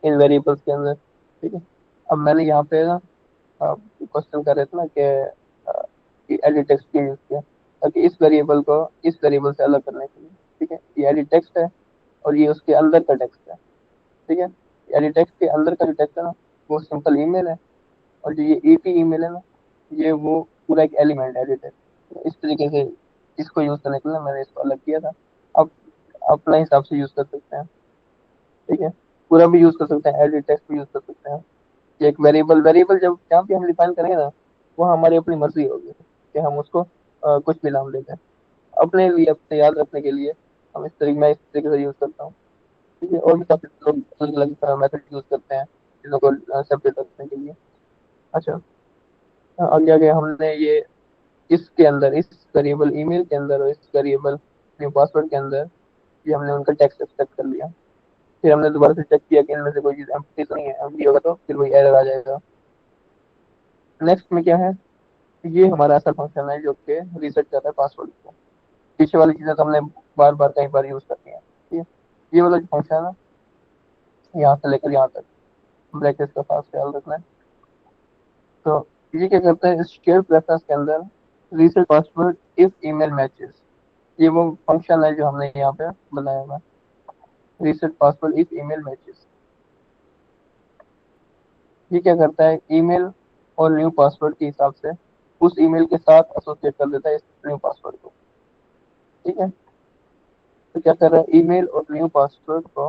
इन वेरिएबल्स के अंदर। ठीक है, अब मैंने यहाँ पे ना क्वेश्चन कर रहे थे ना कि एडिट टेक्स्ट क्यों यूज किया, ताकि इस वेरिएबल को इस वेरिएबल से अलग करने के लिए। ठीक है, ये एडिट टेक्स्ट है और ये उसके अंदर का टेक्स्ट है। ठीक है, एडिट टेक्स्ट के अंदर का जो टेक्स्ट है ना, वो सिंपल ईमेल है, और जो ये ईपी ईमेल है ना, ये वो पूरा एक एलिमेंट है एडिट टेक्स्ट। इस तरीके से इसको यूज करने के लिए मैंने इसको अलग किया था। अब अपना हिसाब से यूज कर सकते हैं। ठीक है, पूरा भी यूज कर सकते हैं, एडिट टेक्स्ट भी यूज कर सकते हैं। ये एक वेरिएबल वेरिएबल जब जहाँ भी हम डिफाइन करेंगे ना, वो हमारी अपनी मर्जी होगी कि हम उसको कुछ भी नाम देते हैं अपने लिए, अपने याद रखने के लिए। हम इस तरीके मैं इस तरीके से यूज करता हूँ। ठीक है, और भी काफी लोग अलग अलग मेथड यूज करते हैं चीजों को सेपरेट रखने के लिए। अच्छा, आगे आगे हमने ये इसके अंदर, इस वेरिएबल ईमेल के अंदर और इस वेरिएबल न्यू पासवर्ड के अंदर, ये हमने उनका टेक्स्ट एक्सपेक्ट कर लिया। फिर हमने दोबारा से चेक किया कि इनमें से कोई चीज एम्प्टी तो नहीं है, एम्प्टी होगा तो फिर वही एरर आ जाएगा। नेक्स्ट में क्या है, ये हमारा ऐसा फंक्शन है जो कि रीसेट कर रहा है पासवर्ड को। पीछे वाली चीजें तो हमने बार बार कई बार यूज करनी है। ठीक है, ये वाला जो फंक्शन है ना, यहाँ से लेकर यहाँ तक ब्रैकेट का खास ख्याल रखना है। तो ये क्या करता है, इस शेयर प्रेफरेंस के अंदर reset password if email matches, ये वो फंक्शन है जो हमने यहाँ पे बनाया हुआ है, reset password if email matches. ये क्या करता है, ईमेल और न्यू पासवर्ड के हिसाब से उस ईमेल के साथ एसोसिएट कर देता है इस न्यू पासवर्ड को। ठीक है, तो क्या कर रहा है, ईमेल और न्यू पासवर्ड को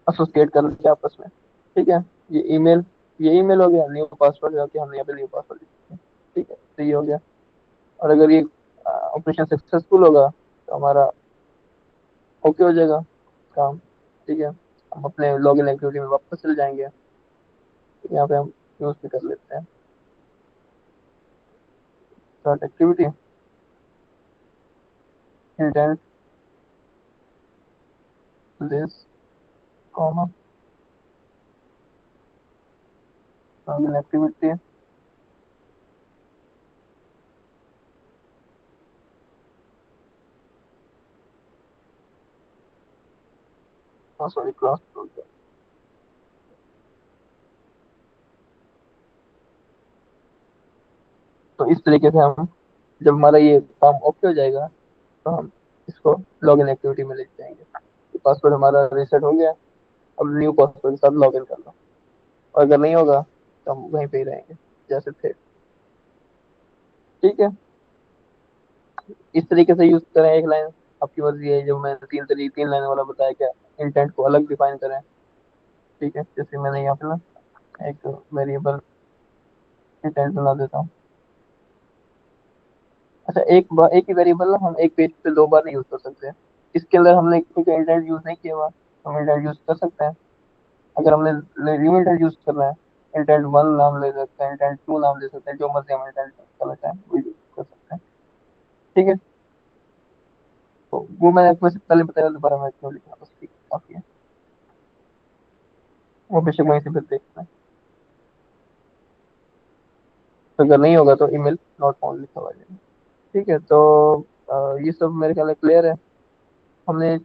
एसोसिएट कर दिया आपस में। ठीक है, ये ईमेल ये ईमेल हो गया, न्यू पासवर्ड जो कि हमने यहाँ पे न्यू पासवर्ड लिखा है। ठीक है, तो ये हो गया। और अगर ये ऑपरेशन सक्सेसफुल होगा तो हमारा ओके हो जाएगा काम। ठीक है, हम अपने लॉगिन एक्टिविटी में वापस चले जाएंगे। यहाँ पे हम यूज भी कर लेते हैं start activity, intent this comma login activity. Sorry, class. तो इस तरीके से हम, जब हमारा ये काम ओके हो जाएगा तो हम इसको लॉगिन एक्टिविटी में ले जाएंगे। पासवर्ड हमारा रीसेट हो गया, अब न्यू पासवर्ड के साथ लॉगिन कर लो, और अगर नहीं होगा तो हम वहीं पे ही रहेंगे जैसे थे। ठीक है, इस तरीके से यूज करें एक लाइन, आपकी मर्जी है। जब मैंने तीन लाइन वाला बताया, क्या इंटेंट को अलग डिफाइन करें। ठीक है, जैसे मैंने यहाँ पे ना एक वेरिएबल इंटेंट बना देता हूँ। अच्छा, एक ही वेरिएबल ना हम एक पेज पे दो बार नहीं यूज कर सकते। इसके अंदर हमने क्योंकि इंटेंट यूज नहीं किया हुआ, हम इंटेंट यूज कर सकते हैं। अगर हमने न्यू इंटेंट यूज करना है, इंटेंट वन नाम ले सकते हैं, इंटेंट टू नाम ले सकते हैं, जो मर्जी हम इंटेंट करना चाहें वो यूज कर सकते हैं। ठीक है, तो वो मैंने आपको इससे पहले बताया, दोबारा मैं क्यों लिखा, बस ठीक काफी है। वो बेशक वहीं से फिर देखना है, तो अगर नहीं होगा तो ईमेल नॉट फाउंड लिखा हुआ जाएगा। ठीक है, तो ये सब मेरे ख्याल में क्लियर है। हमने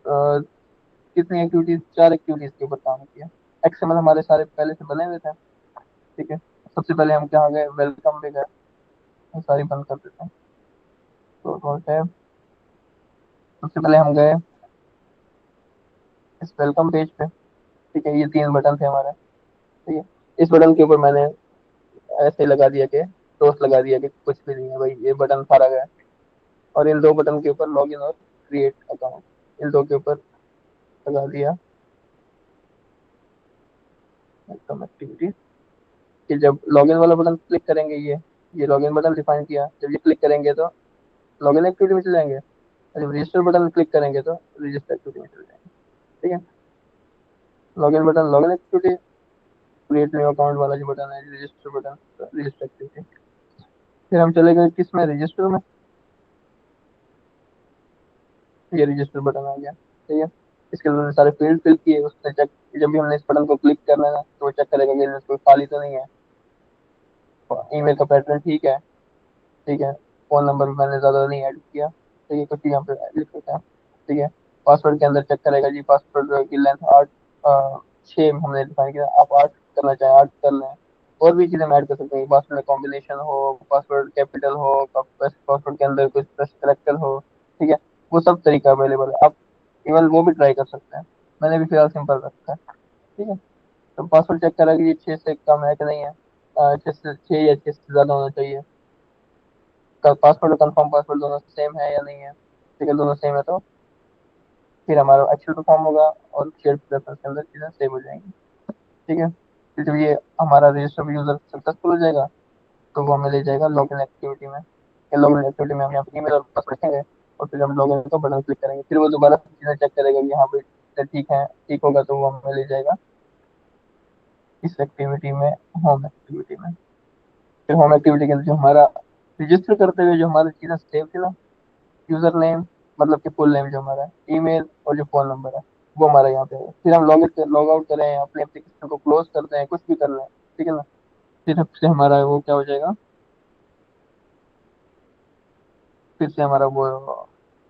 कितनी एक्टिविटीज, चार एक्टिविटीज के ऊपर काम किया। एक्सएमएल हमारे सारे पहले से बने हुए थे। ठीक है, सबसे पहले हम क्या गए, वेलकम पे गए, वो सारी बंद कर देते हैं। तो टैब, सबसे पहले हम गए इस वेलकम पेज पे। ठीक है, ये तीन बटन थे हमारे। ठीक है, इस बटन के ऊपर मैंने ऐसे लगा दिया कि टोस्ट लगा दिया कि कुछ भी नहीं है भाई, ये बटन सारा गया। और इन दो बटन के ऊपर लॉगिन और क्रिएट अकाउंट, इन दो के ऊपर लगा दिया वेलकम एक्टिविटी। कि जब लॉगिन वाला बटन क्लिक करेंगे, ये लॉगिन बटन डिफाइन किया, जब ये क्लिक करेंगे तो लॉगिन एक्टिविटी में चले जाएंगे, और जब रजिस्टर बटन क्लिक करेंगे तो रजिस्टर एक्टिविटी में चले जाएंगे। ठीक है, login button login activity, create new account वाला जो बटन है रजिस्टर बटन, रजिस्टर एक्टिविटी। फिर हम चले गए किस में, रजिस्टर में। ये रजिस्टर बटन आ गया। ठीक है, इसके अंदर सारे फील्ड फिल किए, उसने चेक, जब भी हमने इस बटन को क्लिक करना है तो वो चेक करेगा कि इसमें कोई खाली तो नहीं है, ईमेल का पैटर्न ठीक है। ठीक है, फोन नंबर भी मैंने ज़्यादा नहीं ऐड किया, तो ये कुछ यहाँ पे लिख देते हैं। ठीक है, पासवर्ड के अंदर चेक करेगा जी, पासवर्ड की लेंथ 6 हमने डिफाइन किया, आप 8 करना चाहें 8 कर लें। और भी चीज़ें हम ऐड कर सकते हैं, पासवर्ड में कॉम्बिनेशन हो, पासवर्ड कैपिटल हो, पासवर्ड के अंदर कुछ करेक्टर हो। ठीक है, वो सब तरीका अवेलेबल है, आप इवन वो भी ट्राई कर सकते हैं। मैंने भी फिलहाल सिंपल रखा है। ठीक है, तो पासवर्ड चेक करेगा कि ये 6 से कम है कि नहीं है, 6 या 6 से ज़्यादा होना चाहिए। पासवर्ड और कंफर्म पासवर्ड दोनों सेम है या नहीं है। ठीक है, दोनों सेम है तो फिर हमारा एक्चुअल परफॉर्म होगा और शेयर प्रेफरेंस के अंदर चीज़ें सेव हो जाएंगी। ठीक है, फिर जब ये हमारा रजिस्टर यूजर सक्सेसफुल हो जाएगा तो वो हमें ले जाएगा लॉगिन एक्टिविटी में। लॉगिन एक्टिविटी में हम यहाँ पे ईमेल और पासवर्ड रखेंगे, और फिर हम लॉगिन का बटन क्लिक करेंगे, फिर वो दोबारा चीज़ें चेक करेगा कि हाँ भाई ठीक है, ठीक होगा तो वो हमें ले जाएगा इस एक्टिविटी में, होम एक्टिविटी में। फिर होम एक्टिविटी के अंदर जो हमारा रजिस्टर करते हुए जो हमारी चीज़ें सेव थी ना, यूजर नेम, मतलब कि फुल नेम जो हमारा है, ईमेल और जो फोन नंबर है, वो हमारा यहाँ पे है। फिर हम लॉग आउट करें, अपने एप्लीकेशन को क्लोज करते हैं, कुछ भी कर रहे हैं। ठीक है ना, फिर से हमारा वो क्या हो जाएगा, फिर से हमारा वो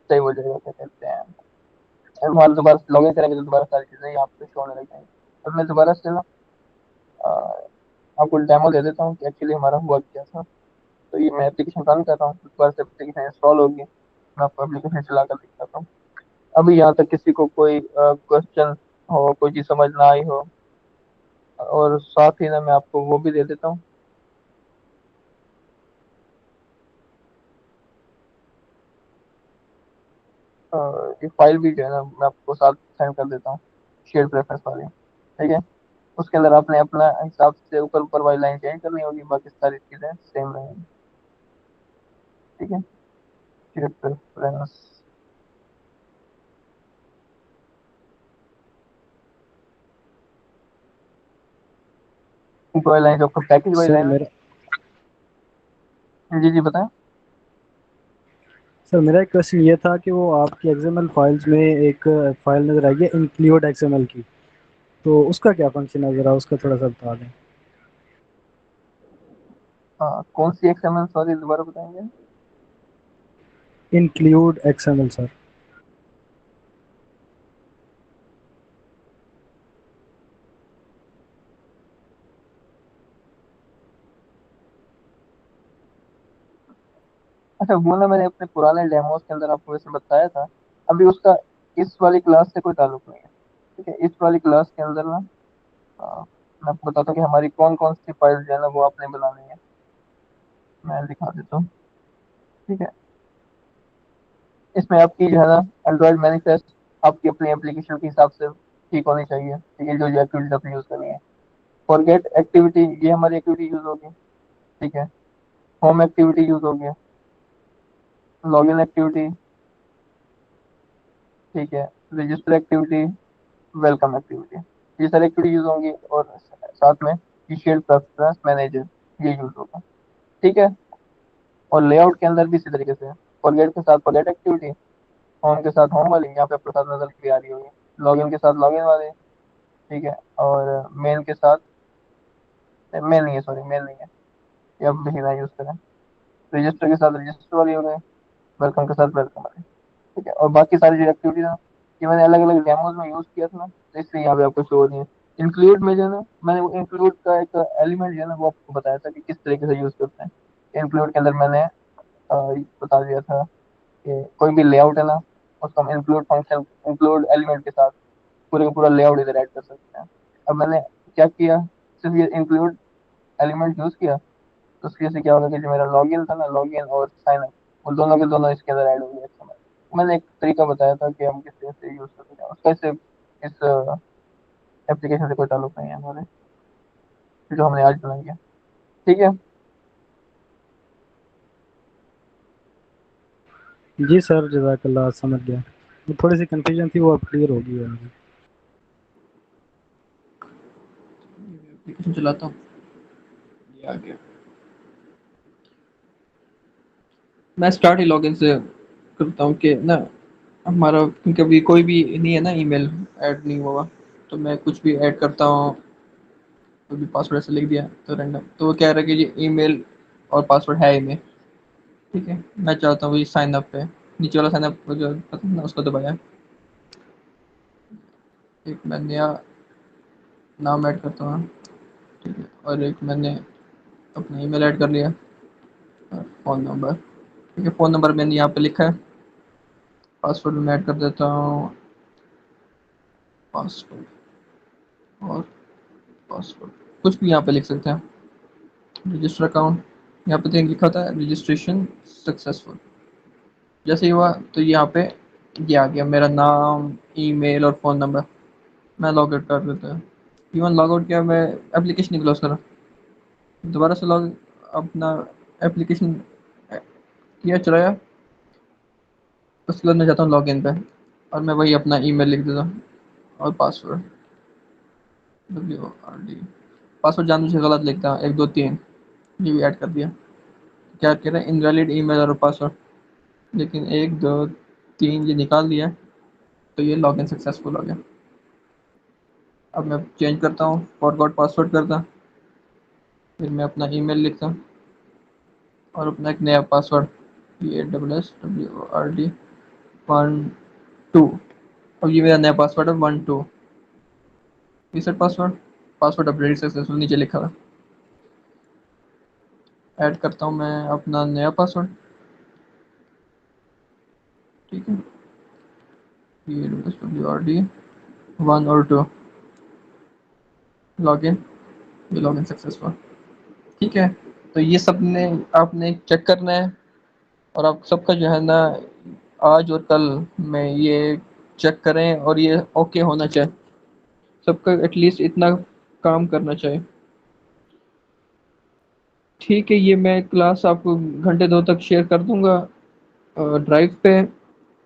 सेव हो जाएगा, क्या कहते हैं, अब हमारा दोबारा लॉग इन करेंगे तो दोबारा सारी चीज़ें यहाँ पे शो होने लग जाएंगी। अब मैं दोबारा से ना अ, आपको डेमो दे देता हूँ कि एक्चुअली हमारा हुआ क्या था। तो ये मैं एप्लीकेशन रन कर रहा हूँ, दोबारा से एप्लीकेशन इंस्टॉल होगी, मैं आपको एप्लीकेशन चला कर दिखाता हूँ। अभी यहाँ तक किसी को कोई क्वेश्चन हो, कोई चीज़ समझ ना आई हो, और साथ ही ना मैं आपको वो भी दे देता हूँ, अ, ये फाइल भी जो है ना मैं आपको साथ सेंड कर देता हूँ, शेयर प्रेफरेंस वाली। ठीक है, उसके अंदर आपने अपना हिसाब से ऊपर ऊपर वाली लाइन चेंज करनी होगी, बाकी सारी चीज़ें सेम रहेंगी। ठीक है, शेयर प्रेफरेंस ऊपर वाली लाइन जो आपको पैकेज वाली सर लाइन मेरा है। जी जी बताएं। सर मेरा एक क्वेश्चन ये था कि वो आपकी एक्सएमएल फाइल्स में एक फाइल नज़र आई है इंक्लूड एक्सएमएल की, तो उसका क्या फंक्शन है, ज़रा उसका थोड़ा सा बता दें। हाँ, कौन सी एक्सएमएल, सॉरी दोबारा बताएंगे। Include XML sir. अच्छा वो ना मैंने अपने पुराने डेमोस के अंदर आपको वैसे बताया था, अभी उसका इस वाली क्लास से कोई ताल्लुक नहीं है। ठीक है, इस वाली क्लास के अंदर ना मैं आपको बताता हूँ कि हमारी कौन कौन सी फाइल जो है ना वो आपने बनानी है। मैं दिखा देता हूँ। ठीक है, इसमें आपकी जो है ना एंड्रॉइड मैनिफेस्ट आपकी अपनी एप्लीकेशन के हिसाब से ठीक होनी चाहिए। ठीक है, जो जो एक्टिविटीज आपने यूज करनी है। फॉरगेट एक्टिविटी, ये हमारी एक्टिविटी यूज होगी। ठीक है, होम एक्टिविटी यूज होगी, लॉगिन एक्टिविटी, ठीक है, रजिस्टर एक्टिविटी, वेलकम एक्टिविटी, ये सारी एक्टिविटी यूज होंगी। और साथ में शेयर प्रेफरेंस मैनेजर ये यूज होगा। ठीक है, और लेआउट के अंदर भी इसी तरीके से फॉरगेट के साथ फॉरगेट एक्टिविटी, होम के साथ होम वाली, यहाँ पे आपके साथ नजर भी आ रही होगी, लॉगिन के साथ लॉगिन वाले। ठीक है, और मेल के साथ, मेल नहीं है, सॉरी मेल नहीं है, ये आप भी ना यूज करें। रजिस्टर के साथ रजिस्टर वाली हो गई, वेलकम के साथ वेलकम वाली। ठीक है, और बाकी सारी जो एक्टिविटीज है ये मैंने अलग अलग डेमोज में यूज किया था ना, तो इसलिए यहाँ पे आपको शो हो रही है। इंक्लूड में जो है ना, मैंने वो इंक्लूड का एक एलिमेंट जो है ना वो आपको बताया था कि किस तरीके से यूज करते हैं। इंक्लूड के अंदर मैंने बता दिया था कि कोई भी लेआउट है ना, उसको हम इंक्लूड फंक्शन, इंक्लूड एलिमेंट के साथ पूरे का पूरा लेआउट इधर ऐड कर सकते हैं। अब मैंने क्या किया, सिर्फ ये इंक्लूड एलिमेंट यूज किया, तो उसकी वजह से क्या होगा कि जो मेरा लॉगिन था ना, लॉगिन और साइन अप, वो दोनों के दोनों इसके अंदर ऐड हो गए एक समय। मैंने एक तरीका बताया था कि हम किस तरह से यूज कर सकते हैं उसका, इससे इस एप्लीकेशन से कोई ताल्लुक नहीं है हमारे, जो हमने आज बनाई है। ठीक है। जी सर, जज़ाकल्लाह, समझ गया। वो थोड़ी सी कंफ्यूजन थी, वो अब क्लियर हो गई है मुझे। एप्लीकेशन चलाता हूँ, ये आ गया। मैं स्टार्ट ही लॉगिन से करता हूँ कि ना हमारा, क्योंकि अभी कोई भी नहीं है ना, ईमेल ऐड नहीं हुआ, तो मैं कुछ भी ऐड करता हूँ, कोई भी पासवर्ड ऐसे लिख दिया तो रैंडम, तो वो कह रहा है कि ये ईमेल और पासवर्ड है ही नहीं। ठीक है, मैं चाहता हूँ ये साइन अप पे, नीचे वाला साइन अप जो पता है ना उसको दबाया, एक मैं नया नाम ऐड करता हूँ। ठीक है, और एक मैंने अपना ईमेल ऐड कर लिया और फ़ोन नंबर। ठीक है, फ़ोन नंबर मैंने यहाँ पे लिखा है। पासवर्ड में ऐड कर देता हूँ, पासवर्ड और पासवर्ड कुछ भी यहाँ पे लिख सकते हैं। रजिस्टर अकाउंट, यहाँ पे तो लिखा था रजिस्ट्रेशन सक्सेसफुल। जैसे ही हुआ तो यहाँ पे ये आ गया मेरा नाम, ईमेल और फ़ोन नंबर। मैं लॉग आउट कर देता हूँ। इवन लॉग आउट किया, मैं एप्लीकेशन नहीं क्लोज करा, दोबारा से लॉग अपना एप्लीकेशन किया, चलाया, उसके बाद मैं जाता हूँ लॉग इन पे और मैं वही अपना ईमेल लिख देता हूँ और पासवर्ड, WORD। पासवर्ड जानबूझ के गलत लिखता हूँ, 1 2 3, ये भी ऐड कर दिया। क्या कह रहे हैं, इनवैलिड ईमेल और पासवर्ड, लेकिन 1 2 3 ये निकाल दिया, तो ये लॉगिन सक्सेसफुल हो गया। अब मैं चेंज करता हूँ, फॉरगॉट पासवर्ड करता, फिर मैं अपना ईमेल लिखता और अपना एक नया पासवर्ड, PASSWORD 1 2। अब ये मेरा नया पासवर्ड है 1 2। Reset password, password update successful नीचे लिखा हुआ। ऐड करता हूँ मैं अपना नया पासवर्ड। ठीक है, PASSWORD 1 और 2, लॉगिन, ये लॉगिन सक्सेसफुल। ठीक है, तो ये सब ने आपने चेक करना है, और आप सबका जो है ना आज और कल में ये चेक करें, और ये ओके होना चाहिए, सबका एटलीस्ट इतना काम करना चाहिए। ठीक है, ये मैं क्लास आपको घंटे 2 तक शेयर कर दूंगा ड्राइव पे,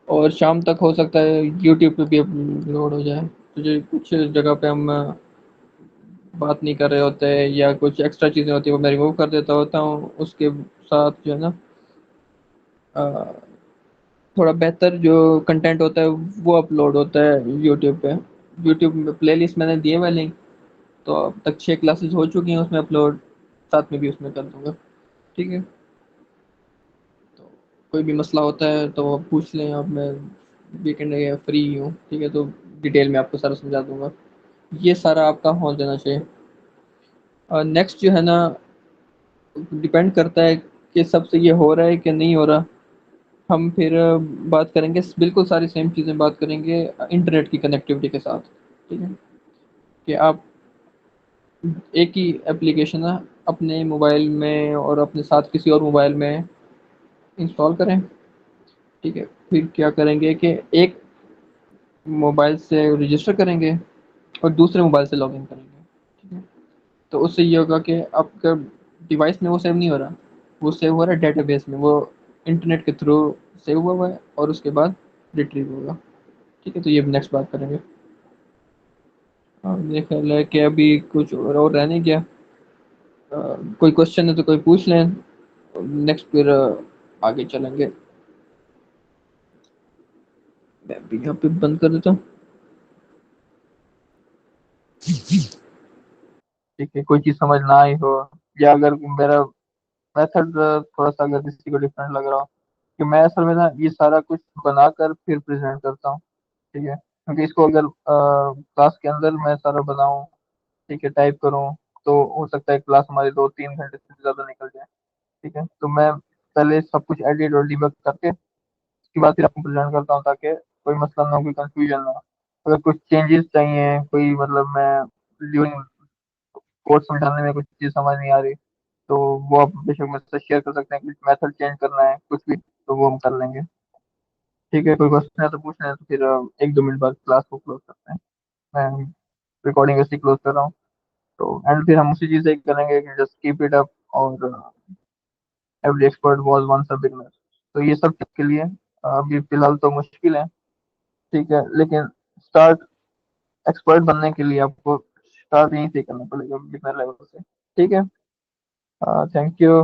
और शाम तक हो सकता है यूट्यूब पे भी अपलोड हो जाए। तो जो कुछ जगह पे हम बात नहीं कर रहे होते हैं या कुछ एक्स्ट्रा चीज़ें होती है, वो मैं रिमूव कर देता होता हूँ, उसके साथ जो है ना अ, थोड़ा बेहतर जो कंटेंट होता है वो अपलोड होता है यूट्यूब पे। यूट्यूब में प्लेलिस्ट मैंने दिए हुए लिंक, तो अब तक 6 क्लासेस हो चुकी हैं उसमें अपलोड, साथ में भी उसमें कर दूंगा। ठीक है, तो कोई भी मसला होता है तो आप पूछ लें, अब मैं वीकेंड या फ्री हूँ, ठीक है, तो डिटेल में आपको सारा समझा दूंगा। ये सारा आपका हो जाना चाहिए। नेक्स्ट जो है ना डिपेंड करता है कि सबसे ये हो रहा है कि नहीं हो रहा। हम फिर बात करेंगे, बिल्कुल सारी सेम चीज़ें बात करेंगे इंटरनेट की कनेक्टिविटी के साथ। ठीक है, कि आप एक ही एप्लीकेशन है अपने मोबाइल में और अपने साथ किसी और मोबाइल में इंस्टॉल करें। ठीक है, फिर क्या करेंगे कि एक मोबाइल से रजिस्टर करेंगे और दूसरे मोबाइल से लॉगिन करेंगे। ठीक है, तो उससे ये होगा कि आपका डिवाइस में वो सेव नहीं हो रहा, वो सेव हो रहा है डेटाबेस में, वो इंटरनेट के थ्रू सेव हुआ हुआ है और उसके बाद रिट्रीव होगा। ठीक है, तो ये नेक्स्ट बात करेंगे। मेरे ख्याल है कि अभी कुछ और रह नहीं गया। कोई क्वेश्चन है तो कोई पूछ लें, नेक्स्ट फिर आगे चलेंगे। मैं भी यहाँ पे बंद कर देता हूँ। ठीक है, कोई चीज़ समझ ना आई हो, या अगर मेरा मेथड थोड़ा सा अगर किसी को डिफरेंट लग रहा हो, कि मैं असल में ना ये सारा कुछ बनाकर फिर प्रेजेंट करता हूँ। ठीक है, क्योंकि इसको अगर क्लास के अंदर मैं सारा बनाऊँ, ठीक है, टाइप करूँ, तो हो सकता है क्लास हमारी 2-3 घंटे से ज़्यादा निकल जाए। ठीक है, तो मैं पहले सब कुछ एडिट और डिबग करके उसके बाद फिर आपको प्रेजेंट करता हूँ, ताकि कोई मसला ना हो, कोई कंफ्यूजन ना हो। अगर कुछ चेंजेस चाहिए, कोई मतलब मैं ड्यूरिंग कोर्स समझाने में कुछ चीज़ समझ नहीं आ रही, तो वो आप बेशक मुझसे शेयर कर सकते हैं, कुछ मेथड चेंज करना है कुछ भी, तो वो हम कर लेंगे। ठीक है, कोई क्वेश्चन है तो पूछ लें, तो फिर 1-2 मिनट बाद क्लास को क्लोज करते हैं। मैं रिकॉर्डिंग ऐसे क्लोज कर रहा हूँ। तो एंड फिर हम उसी चीज़ से करेंगे कि जस्ट कीप इट अप, और every expert was once a beginner. तो ये सब के लिए अभी फिलहाल तो मुश्किल है। ठीक है, लेकिन स्टार्ट एक्सपर्ट बनने के लिए आपको स्टार्ट यहीं से करना पड़ेगा, बिगनर लेवल से। ठीक है, थैंक यू।